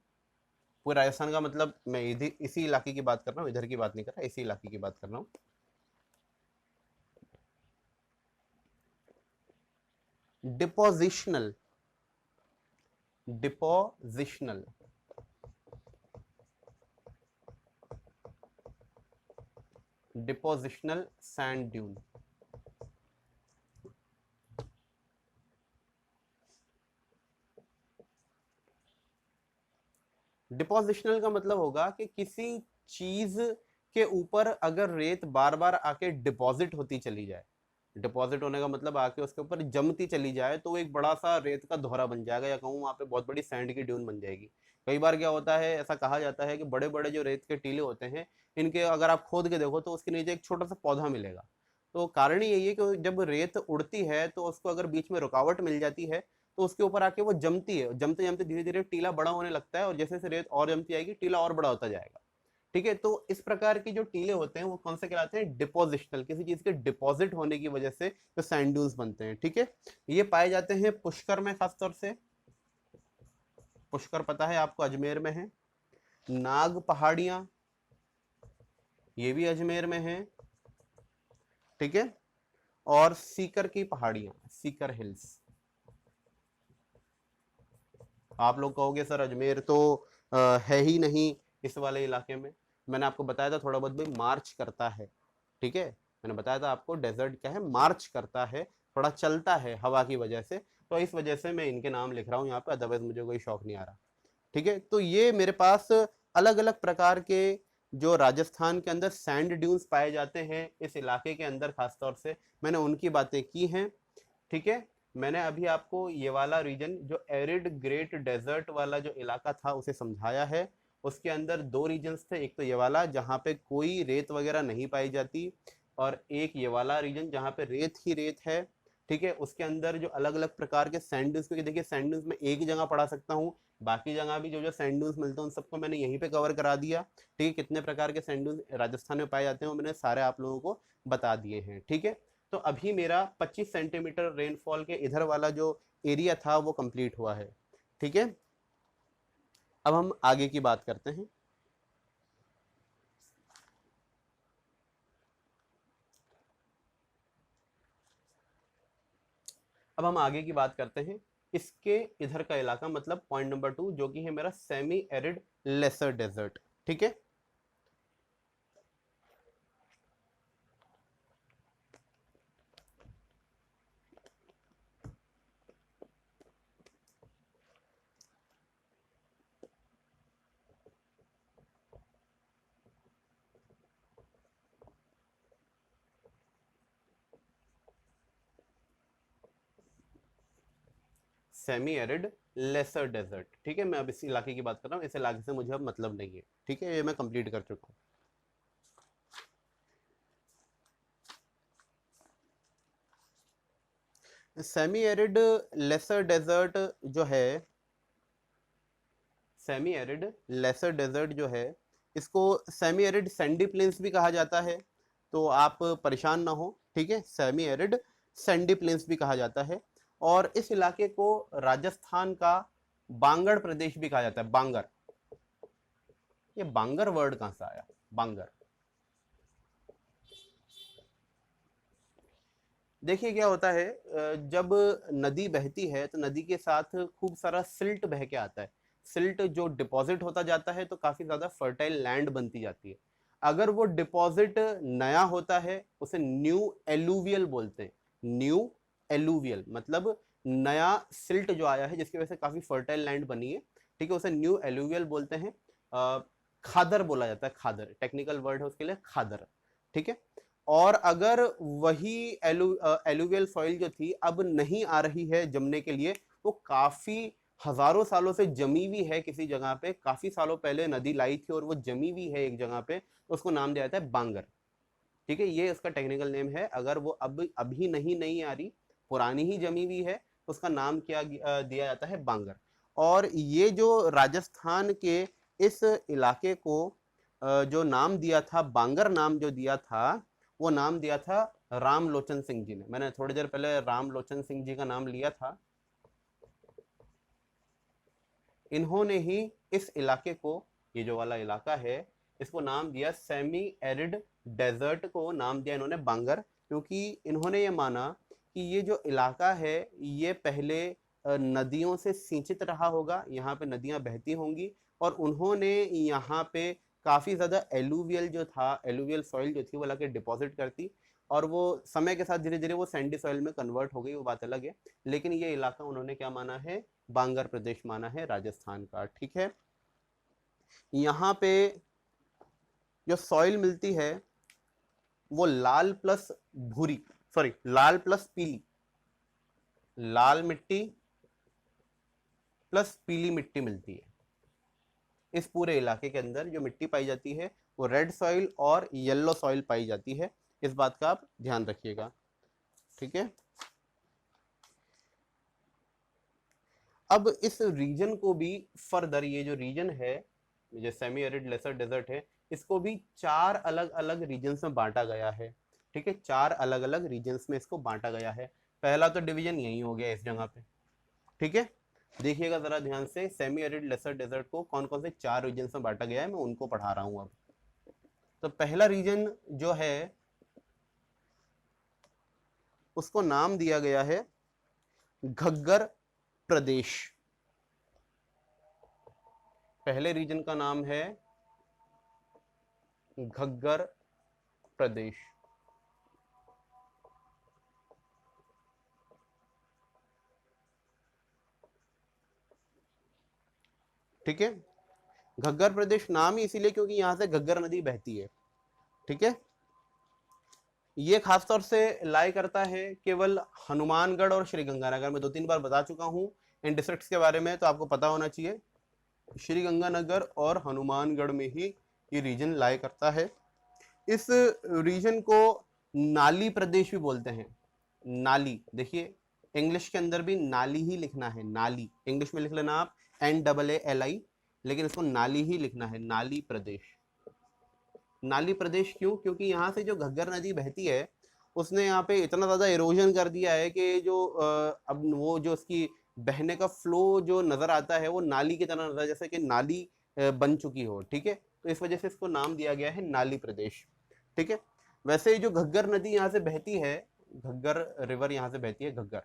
पूरे राजस्थान का मतलब मैं इधर इसी इलाके की बात कर रहा हूँ, इधर की बात नहीं कर रहा, इसी इलाके की बात कर रहा हूँ। Depositional, depositional depositional sand dune. Depositional का मतलब होगा कि किसी चीज के ऊपर अगर रेत बार बार आके डिपॉजिट होती चली जाए, डिपॉजिट होने का मतलब आके उसके ऊपर जमती चली जाए, तो वो एक बड़ा सा रेत का दोहरा बन जाएगा, या कहूँ वहाँ पे बहुत बड़ी सैंड की ड्यून बन जाएगी। कई बार क्या होता है, ऐसा कहा जाता है कि बड़े बड़े जो रेत के टीले होते हैं, इनके अगर आप खोद के देखो तो उसके नीचे एक छोटा सा पौधा मिलेगा। तो कारण यही है कि जब रेत उड़ती है तो उसको अगर बीच में रुकावट मिल जाती है तो उसके ऊपर आके वो जमती है, जमते जमते धीरे धीरे टीला बड़ा होने लगता है, और जैसे जैसे रेत और जमती आएगी टीला और बड़ा होता जाएगा। ठीक है, तो इस प्रकार के जो टीले होते हैं वो कौन से कहलाते हैं? डिपोजिशनल, किसी चीज के डिपॉजिट होने की वजह से जो सैंड ड्यून्स बनते हैं। ठीक है, ये पाए जाते हैं पुष्कर में, खासतौर से पुष्कर पता है आपको, अजमेर में है। नाग पहाड़ियां, ये भी अजमेर में है। ठीक है, और सीकर की पहाड़ियां, सीकर हिल्स। आप लोग कहोगे सर अजमेर तो है ही नहीं इस वाले इलाके में। मैंने आपको बताया था थोड़ा बहुत भाई मार्च करता है। ठीक है, मैंने बताया था आपको डेजर्ट क्या है, मार्च करता है, थोड़ा चलता है हवा की वजह से, तो इस वजह से मैं इनके नाम लिख रहा हूँ यहाँ पे, अदरवाइज मुझे कोई शौक नहीं आ रहा। ठीक है, तो ये मेरे पास अलग अलग प्रकार के जो राजस्थान के अंदर सैंड ड्यून्स पाए जाते हैं इस इलाके के अंदर, खासतौर से मैंने उनकी बातें की हैं। ठीक है, मैंने अभी आपको ये वाला रीजन जो एरिड ग्रेट डेजर्ट वाला जो इलाका था उसे समझाया है। उसके अंदर 2 रीजन्स थे, एक तो ये वाला जहाँ पे कोई रेत वगैरह नहीं पाई जाती, और एक ये वाला रीजन जहाँ पे रेत ही रेत है। ठीक है, उसके अंदर जो अलग अलग प्रकार के सैंडल्स, क्योंकि देखिए सैंडल्स में एक ही जगह पढ़ा सकता हूँ, बाकी जगह भी जो जो सैंडल्स मिलते हैं उन सबको मैंने यहीं पे कवर करा दिया। ठीक है, कितने प्रकार के सैंडल्स राजस्थान में पाए जाते हैं वो मैंने सारे आप लोगों को बता दिए हैं। ठीक है, तो अभी मेरा 25 सेंटीमीटर रेनफॉल के इधर वाला जो एरिया था वो कंप्लीट हुआ है। ठीक है, अब हम आगे की बात करते हैं। अब हम आगे की बात करते हैं इसके इधर का इलाका, मतलब पॉइंट नंबर 2 जो कि है मेरा सेमी एरिड लेसर डेजर्ट। ठीक है, सेमी एरिड लेसर डेजर्ट। ठीक है, मैं अब इस इलाके की बात कर रहा हूँ, इस इलाके से मुझे अब मतलब नहीं है। ठीक है, ये मैं कंप्लीट कर चुका हूँ। सेमी एरिड लेसर डेजर्ट जो है, सेमी एरिड लेसर डेजर्ट जो है, इसको सेमी एरिड सैंडी प्लेन्स भी कहा जाता है, तो आप परेशान ना हो। ठीक है, सेमी एरिड सैंडी प्लेन्स भी कहा जाता है, और इस इलाके को राजस्थान का बांगड़ प्रदेश भी कहा जाता है। बांगर, ये बांगर वर्ड कहां से आया? बांगर, देखिए क्या होता है, जब नदी बहती है तो नदी के साथ खूब सारा सिल्ट बह के आता है। सिल्ट जो डिपॉजिट होता जाता है तो काफी ज्यादा फर्टाइल लैंड बनती जाती है। अगर वो डिपॉजिट नया होता है उसे न्यू एलुवियल बोलते हैं। न्यू एलुवियल मतलब नया सिल्ट जो आया है जिसकी वजह से काफी फर्टाइल लैंड बनी है। ठीक है, उसे न्यू एलुवियल बोलते हैं। खादर बोला जाता है, खादर टेक्निकल वर्ड है उसके लिए, खादर। ठीक है, और अगर वही एलुवियल सॉइल जो थी अब नहीं आ रही है जमने के लिए, वो काफी हजारों सालों से जमी हुई है किसी जगह पे, काफी सालों पहले नदी लाई थी और वो जमी हुई है एक जगह पे, तो उसको नाम दिया जाता है बांगर। ठीक है, ये उसका टेक्निकल नेम है। अगर वो अब अभी नहीं आ रही, पुरानी ही जमी हुई है, तो उसका नाम क्या दिया जाता है, बांगर। और ये जो राजस्थान के इस इलाके को जो नाम दिया था, बांगर नाम जो दिया था, वो नाम दिया था राम लोचन सिंह जी ने। मैंने थोड़ी देर पहले राम लोचन सिंह जी का नाम लिया था। इन्होंने ही इस इलाके को, ये जो वाला इलाका है, इसको नाम दिया, सेमी एरिड डेजर्ट को नाम दिया इन्होंने बांगर, क्योंकि इन्होंने ये माना कि ये जो इलाका है ये पहले नदियों से सिंचित रहा होगा, यहाँ पे नदियां बहती होंगी, और उन्होंने यहाँ पे काफी ज्यादा एलुवियल जो था, एलुवियल सॉइल जो थी वो लाके डिपॉजिट करती, और वो समय के साथ धीरे धीरे वो सैंडी सॉइल में कन्वर्ट हो गई, वो बात अलग है। लेकिन ये इलाका उन्होंने क्या माना है, बांगर प्रदेश माना है राजस्थान का। ठीक है, यहाँ पे जो सॉइल मिलती है वो लाल प्लस भूरी, सॉरी लाल प्लस पीली, लाल मिट्टी प्लस पीली मिट्टी मिलती है। इस पूरे इलाके के अंदर जो मिट्टी पाई जाती है वो रेड सॉइल और येलो सॉइल पाई जाती है, इस बात का आप ध्यान रखिएगा। ठीक है, अब इस रीजन को भी फर्दर, ये जो रीजन है, जो सेमी एरिड लेसर डेजर्ट है, इसको भी चार अलग अलग रीजन्स में बांटा गया है। ठीक है, चार अलग अलग रीजन्स में इसको बांटा गया है। पहला तो डिवीजन यही हो गया इस जगह पे। ठीक है, देखिएगा जरा ध्यान से, सेमी एरिड लेसर डेजर्ट को कौन कौन से चार रीजन में बांटा गया है, मैं उनको पढ़ा रहा हूं अब। तो पहला रीजन जो है उसको नाम दिया गया है घग्गर प्रदेश। पहले रीजन का नाम है घग्गर प्रदेश। ठीक है, घग्गर प्रदेश नाम ही इसीलिए क्योंकि यहां से घग्गर नदी बहती है। ठीक है, ये खासतौर से लाई करता है केवल हनुमानगढ़ और श्रीगंगानगर में। दो तीन बार बता चुका हूं इन डिस्ट्रिक्ट्स के बारे में, तो आपको पता होना चाहिए। श्रीगंगानगर और हनुमानगढ़ में ही ये रीजन लाई करता है। इस रीजन को नाली प्रदेश भी बोलते हैं। नाली, देखिए इंग्लिश के अंदर भी नाली ही लिखना है, नाली इंग्लिश में लिख लेना आप, NAALI, लेकिन इसको नाली ही लिखना है, नाली प्रदेश। नाली प्रदेश क्यों, क्योंकि यहाँ से जो घग्गर नदी बहती है उसने यहाँ पे इतना ज्यादा इरोजन कर दिया है कि जो अब वो जो उसकी बहने का फ्लो जो नजर आता है वो नाली की तरह नजर, जैसे कि नाली बन चुकी हो। ठीक है, तो इस वजह से इसको नाम दिया गया है नाली प्रदेश। ठीक है, वैसे जो घग्गर नदी यहाँ से बहती है, घग्गर रिवर यहाँ से बहती है, घग्गर,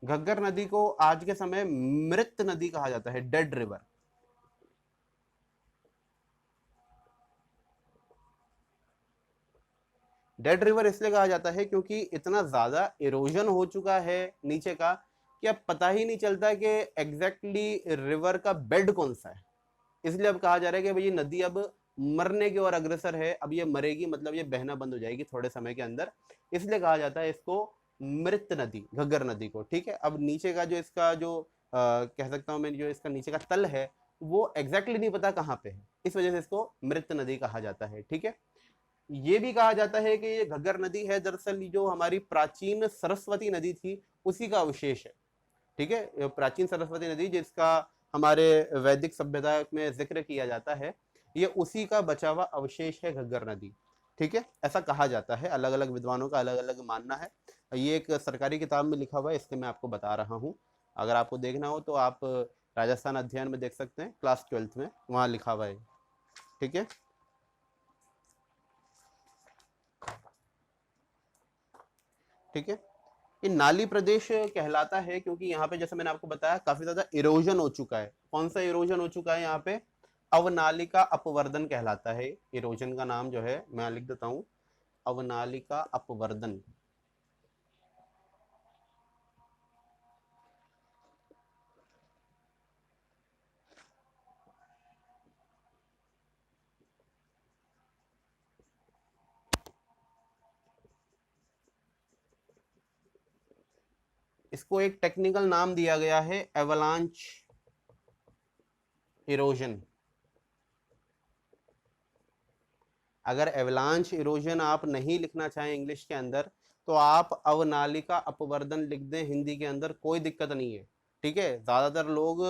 घग्गर नदी को आज के समय मृत नदी कहा जाता है, डेड रिवर। डेड रिवर इसलिए कहा जाता है क्योंकि इतना ज्यादा इरोजन हो चुका है नीचे का कि अब पता ही नहीं चलता कि एग्जैक्टली रिवर का बेड कौन सा है। इसलिए अब कहा जा रहा है कि भाई ये नदी अब मरने की ओर अग्रसर है, अब ये मरेगी, मतलब ये बहना बंद हो जाएगी थोड़े समय के अंदर, इसलिए कहा जाता है इसको मृत नदी, घग्गर नदी को। ठीक है, अब नीचे का जो इसका जो कह सकता हूं मैं, जो इसका नीचे का तल है वो एग्जैक्टली नहीं पता कहाँ पे है, इस वजह से इसको मृत नदी कहा जाता है। ठीक है, ये भी कहा जाता है कि ये घग्गर नदी है दरअसल जो हमारी प्राचीन सरस्वती नदी थी उसी का अवशेष है। ठीक है, प्राचीन सरस्वती नदी जिसका हमारे वैदिक सभ्यता में जिक्र किया जाता है, ये उसी का बचा हुआ अवशेष है घग्गर नदी। ठीक है, ऐसा कहा जाता है, अलग अलग विद्वानों का अलग अलग मानना है। ये एक सरकारी किताब में लिखा हुआ है, इसलिए मैं आपको बता रहा हूँ। अगर आपको देखना हो तो आप राजस्थान अध्ययन में देख सकते हैं, क्लास 12th में वहाँ लिखा हुआ है। ठीक है, ठीक है, ये नाली प्रदेश कहलाता है क्योंकि यहाँ पे जैसे मैंने आपको बताया काफी ज्यादा इरोजन हो चुका है। कौन सा इरोजन हो चुका है यहाँ पे, अवनालिका अपवर्दन कहलाता है। इरोजन का नाम जो है मैं लिख देता हूँ, अवनालिका अपवर्दन। इसको एक टेक्निकल नाम दिया गया है एवलांच इरोजन। अगर एवलांच इरोजन आप नहीं लिखना चाहें इंग्लिश के अंदर तो आप अवनालिका अपवर्दन लिख दें हिंदी के अंदर, कोई दिक्कत नहीं है। ठीक है, ज़्यादातर लोग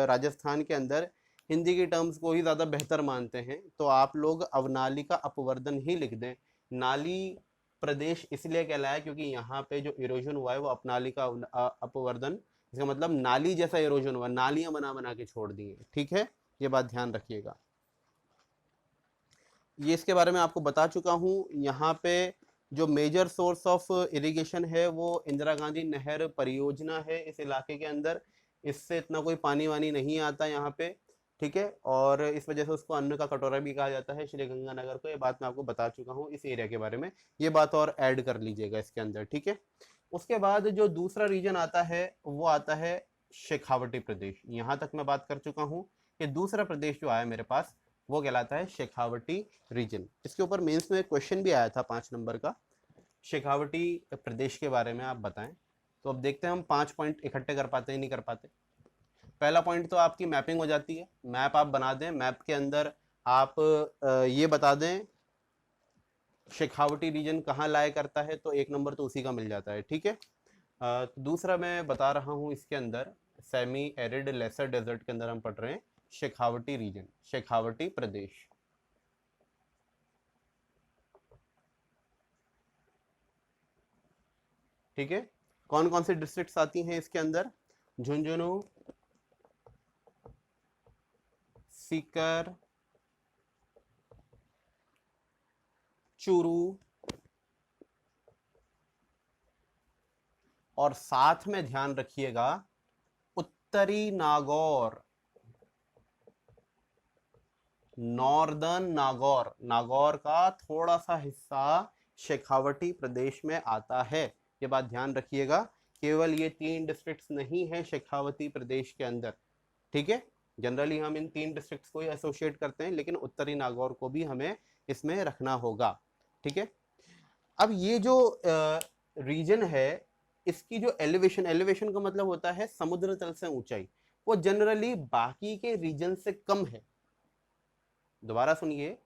राजस्थान के अंदर हिंदी की टर्म्स को ही ज़्यादा बेहतर मानते हैं, तो आप लोग अवनालिका अपवर्दन ही लिख दें। नाली प्रदेश इसलिए कहलाया क्योंकि यहाँ पे जो इरोजन हुआ है वो अपनालिका अपवर्दन, इसका मतलब नाली जैसा इरोजन हुआ, नालियां बना बना के छोड़ दी है। ठीक है, ये बात ध्यान रखिएगा। ये इसके बारे में आपको बता चुका हूँ। यहाँ पे जो मेजर सोर्स ऑफ इरिगेशन है वो इंदिरा गांधी नहर परियोजना है इस इलाके के अंदर। इससे इतना कोई पानी वानी नहीं आता यहाँ पे। ठीक है, और इस वजह से उसको अन्न का कटोरा भी कहा जाता है श्री गंगानगर को। ये बात मैं आपको बता चुका हूँ इस एरिया के बारे में, ये बात और ऐड कर लीजिएगा इसके अंदर। ठीक है, उसके बाद जो दूसरा रीजन आता है वो आता है शेखावटी प्रदेश। यहाँ तक मैं बात कर चुका हूँ कि दूसरा प्रदेश जो आया मेरे पास वो कहलाता है शेखावटी रीजन। इसके ऊपर मेंस में क्वेश्चन भी आया था 5 नंबर का, शेखावटी प्रदेश के बारे में आप बताएं। तो अब देखते हैं हम 5 पॉइंट इकट्ठे कर पाते हैं नहीं कर पाते। पहला पॉइंट तो आपकी मैपिंग हो जाती है, मैप आप बना दें। मैप के अंदर आप ये बता दें शेखावटी रीजन कहाँ लाया करता है, तो 1 नंबर तो उसी का मिल जाता है। ठीक है, तो दूसरा मैं बता रहा हूँ इसके अंदर सेमी एरिड लेसर डेजर्ट के अंदर हम पढ़ रहे हैं शेखावटी रीजन, शेखावटी प्रदेश। ठीक है, कौन कौन सी डिस्ट्रिक्ट्स आती हैं इसके अंदर? झुंझुनू, सीकर, चूरू, और साथ में ध्यान रखिएगा उत्तरी नागौर, नॉर्दर्न नागौर। नागौर का थोड़ा सा हिस्सा शेखावटी प्रदेश में आता है, ये बात ध्यान रखिएगा। केवल ये 3 डिस्ट्रिक्ट्स नहीं है शेखावती प्रदेश के अंदर। ठीक है, जनरली हम इन 3 डिस्ट्रिक्ट्स को ही एसोसिएट करते हैं, लेकिन उत्तरी नागौर को भी हमें इसमें रखना होगा। ठीक है, अब ये जो रीजन है इसकी जो एलिवेशन, एलिवेशन का मतलब होता है समुद्र तल से ऊंचाई, वो जनरली बाकी के रीजन से कम है। दोबारा सुनिए,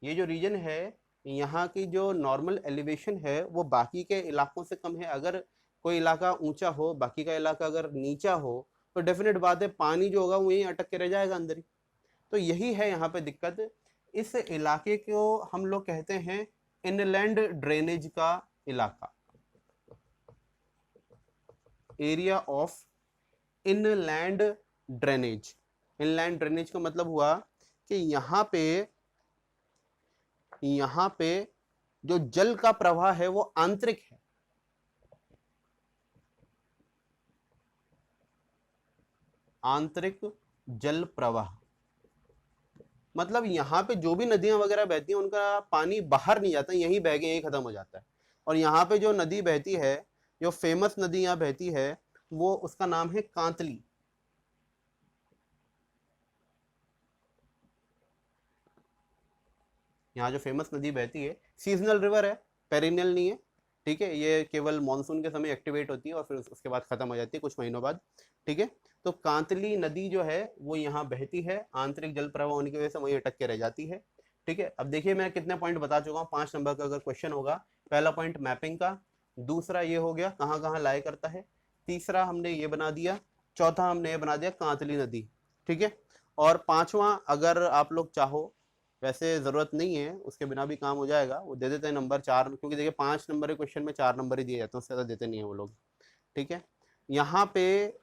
ये जो रीजन है यहाँ की जो नॉर्मल एलिवेशन है वो बाकी के इलाकों से कम है। अगर कोई इलाका ऊंचा हो, बाकी का इलाका अगर नीचा हो, तो डेफिनेट बात है पानी जो होगा वो यहीं अटक के रह जाएगा अंदर ही। तो यही है यहाँ पे दिक्कत। इस इलाके को हम लोग कहते हैं इनलैंड ड्रेनेज का इलाका, area of inland drainage. Inland drainage का मतलब हुआ कि यहाँ पे जो जल का प्रवाह है वो आंतरिक है। आंतरिक जल प्रवाह मतलब यहाँ पे जो भी नदियां वगैरह बहती हैं उनका पानी बाहर नहीं जाता, यहीं बह के यहीं खत्म हो जाता है। और यहाँ पे जो नदी बहती है, जो फेमस नदी यहाँ बहती है, वो उसका नाम है कांतली। यहाँ जो फेमस नदी बहती है, सीजनल रिवर है, पेरिनियल नहीं है। ठीक है, ये केवल मानसून के समय एक्टिवेट होती है और फिर उसके बाद खत्म हो जाती है कुछ महीनों बाद। ठीक है, तो कांतली नदी जो है वो यहाँ बहती है, आंतरिक जल प्रवाह होने की वजह से वहीं अटक के रह जाती है। ठीक है, अब देखिए मैं कितने पॉइंट बता चुका हूँ। 5 नंबर का अगर क्वेश्चन होगा, पहला पॉइंट मैपिंग का, दूसरा ये हो गया कहाँ कहाँ लाया करता है, तीसरा हमने ये बना दिया, चौथा हमने ये बना दिया कांतली नदी। ठीक है, और पांचवा अगर आप लोग चाहो, वैसे जरूरत नहीं है, उसके बिना भी काम हो जाएगा, वो दे देते हैं नंबर 4, क्योंकि देखिए 5 नंबर के क्वेश्चन में 4 नंबर ही दिए जाते हैं, उससे ज्यादा देते नहीं है वो लोग। ठीक है, यहाँ पे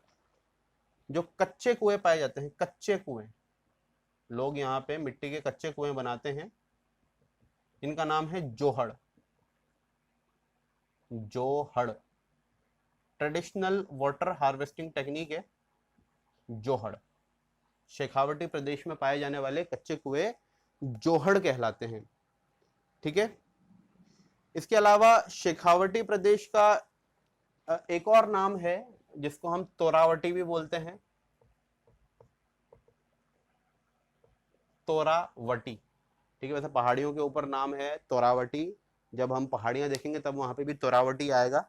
जो कच्चे कुएं पाए जाते हैं, कच्चे कुएं, लोग यहाँ पे मिट्टी के कच्चे कुएं बनाते हैं, इनका नाम है जोहड़। जोहड़ ट्रेडिशनल वाटर हार्वेस्टिंग टेक्निक है जोहड़। शेखावटी प्रदेश में पाए जाने वाले कच्चे कुएं जोहड़ कहलाते हैं। ठीक है, इसके अलावा शेखावटी प्रदेश का एक और नाम है जिसको हम तोरावटी भी बोलते हैं, तोरावटी। ठीक है, वैसे पहाड़ियों के ऊपर नाम है तोरावटी, जब हम पहाड़ियां देखेंगे तब वहां पे भी तोरावटी आएगा।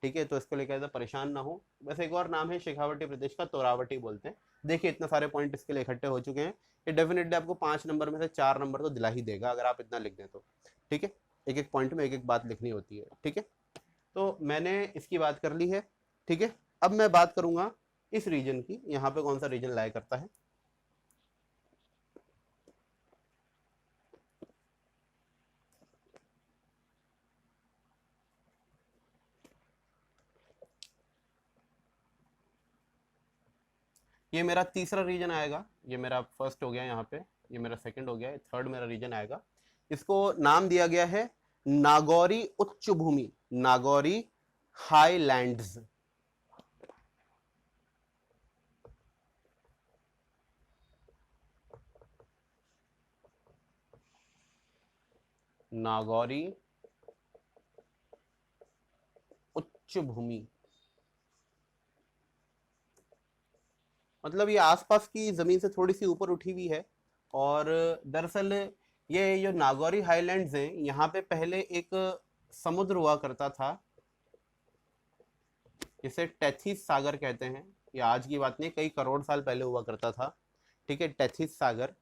ठीक है, तो इसको लेकर ज़्यादा परेशान ना हो। बस एक और नाम है शेखावटी प्रदेश का, तोरावटी बोलते हैं। देखिए इतने सारे पॉइंट इसके लिए इकट्ठे हो चुके हैं, ये डेफिनेटली आपको 5 नंबर में से 4 नंबर तो दिला ही देगा अगर आप इतना लिख दें तो। ठीक है, एक एक पॉइंट में एक एक बात लिखनी होती है। ठीक है, तो मैंने इसकी बात कर ली है। ठीक है, अब मैं बात करूंगा इस रीजन की, यहाँ पे कौन सा रीजन लाया करता है। ये मेरा तीसरा रीजन आएगा, ये मेरा फर्स्ट हो गया यहाँ पे, ये मेरा सेकंड हो गया, थर्ड मेरा रीजन आएगा। इसको नाम दिया गया है नागौरी उच्च भूमि, नागौरी हाईलैंड्स। नागौरी उच्च भूमि मतलब ये आसपास की जमीन से थोड़ी सी ऊपर उठी हुई है। और दरअसल ये जो नागौरी हाईलैंड्स हैं, यहाँ पे पहले एक समुद्र हुआ करता था, जिसे टेथिस सागर कहते हैं। ये आज की बात नहीं, कई करोड़ साल पहले हुआ करता था। ठीक है, टेथिस सागर,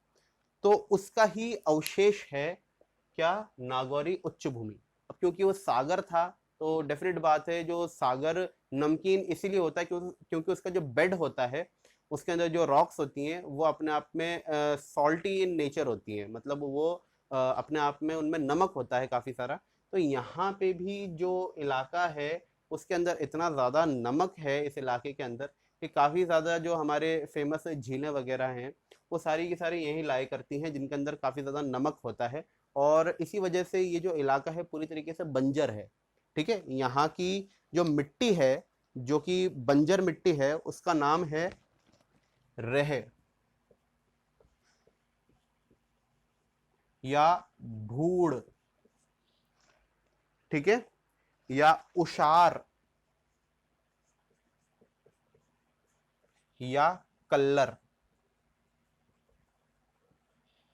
तो उसका ही अवशेष है क्या, नागौरी उच्च भूमि। अब क्योंकि वो सागर था, तो डेफिनेट बात है, जो सागर नमकीन इसीलिए होता है क्योंकि उसका जो बेड होता है, उसके अंदर जो रॉक्स होती हैं वो अपने आप में सॉल्टी इन नेचर होती हैं, मतलब वो अपने आप में उनमें नमक होता है काफ़ी सारा। तो यहाँ पे भी जो इलाका है उसके अंदर इतना ज़्यादा नमक है इस इलाके के अंदर, कि काफ़ी ज़्यादा जो हमारे फेमस झीलें वगैरह हैं वो सारी की सारी यहीं लाया करती हैं, जिनके अंदर काफ़ी ज़्यादा नमक होता है। और इसी वजह से ये जो इलाका है पूरी तरीके से बंजर है। ठीक है, यहाँ की जो मिट्टी है, जो कि बंजर मिट्टी है, उसका नाम है रेह या भूड़। ठीक है, या उषार या कल्लर,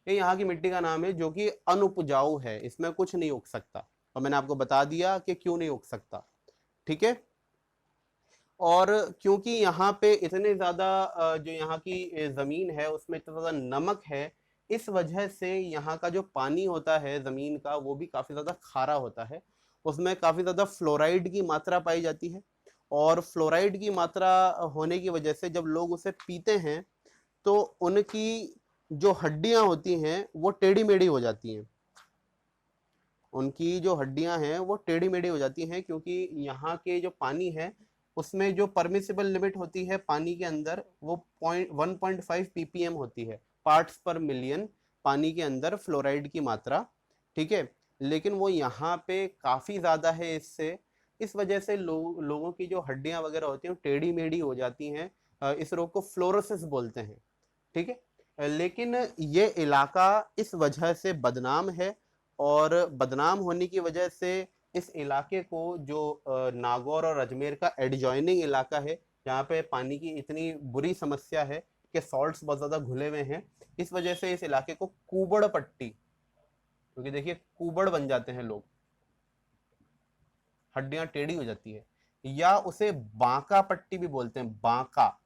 ये यहाँ की मिट्टी का नाम है, जो कि अनुपजाऊ है, इसमें कुछ नहीं उग सकता। और मैंने आपको बता दिया कि क्यों नहीं उग सकता। ठीक है, और क्योंकि यहाँ पे इतने ज़्यादा जो यहाँ की ज़मीन है उसमें इतना ज़्यादा नमक है, इस वजह से यहाँ का जो पानी होता है ज़मीन का वो भी काफ़ी ज़्यादा खारा होता है, उसमें काफ़ी ज़्यादा फ्लोराइड की मात्रा पाई जाती है। और फ्लोराइड की मात्रा होने की वजह से जब लोग उसे पीते हैं तो उनकी जो हड्डियाँ होती हैं वो टेढ़ी मेढ़ी हो जाती हैं, उनकी जो हड्डियां हैं वो टेढ़ी मेढ़ी हो जाती हैं, क्योंकि यहाँ के जो पानी है उसमें जो परमिसिबल लिमिट होती है पानी के अंदर वो 1.5 ppm होती है, पार्ट्स पर मिलियन पानी के अंदर फ्लोराइड की मात्रा। ठीक है, लेकिन वो यहाँ पे काफ़ी ज़्यादा है, इससे इस वजह से लोगों की जो हड्डियां वगैरह होती हैं टेढ़ी मेढ़ी हो जाती हैं। इस रोग को फ्लोरोसिस बोलते हैं। ठीक है, लेकिन ये इलाका इस वजह से बदनाम है, और बदनाम होने की वजह से इस इलाके को जो नागौर और अजमेर का एडजॉइनिंग इलाका है, जहाँ पे पानी की इतनी बुरी समस्या है कि सॉल्ट्स बहुत ज़्यादा घुले हुए हैं, इस वजह से इस इलाके को कुबड़ पट्टी, क्योंकि देखिए कुबड़ बन जाते हैं लोग, हड्डियां टेढ़ी हो जाती है, या उसे बांका पट्टी भी बोलते हैं, बांका,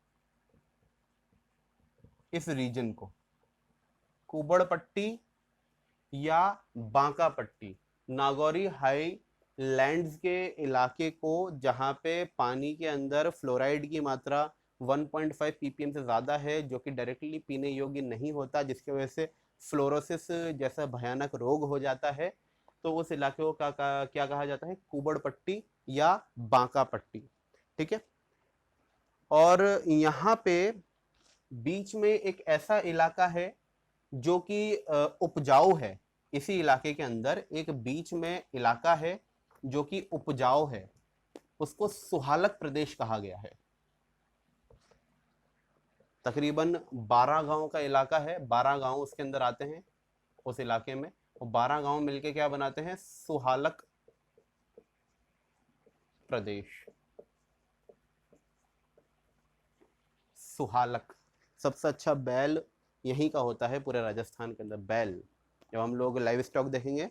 इस रीजन को कुबड़ पट्टी या बांका पट्टी, नागौरी हाई लैंड्स के इलाके को, जहाँ पे पानी के अंदर फ्लोराइड की मात्रा 1.5 ppm से ज़्यादा है, जो कि डायरेक्टली पीने योग्य नहीं होता, जिसकी वजह से फ्लोरोसिस जैसा भयानक रोग हो जाता है। तो उस इलाके को क्या कहा जाता है, कुबड़ पट्टी या बांका पट्टी। ठीक है, और यहाँ पे बीच में एक ऐसा इलाका है जो कि उपजाऊ है, इसी इलाके के अंदर एक बीच में इलाका है जो कि उपजाऊ है, उसको सुहालक प्रदेश कहा गया है। तकरीबन 12 गांव का इलाका है, 12 गांव उसके अंदर आते हैं उस इलाके में, और 12 गांव मिलके क्या बनाते हैं, सुहालक प्रदेश। सुहालक, सबसे अच्छा बैल यहीं का होता है पूरे राजस्थान के अंदर, बैल। जब हम लोग लाइव स्टॉक देखेंगे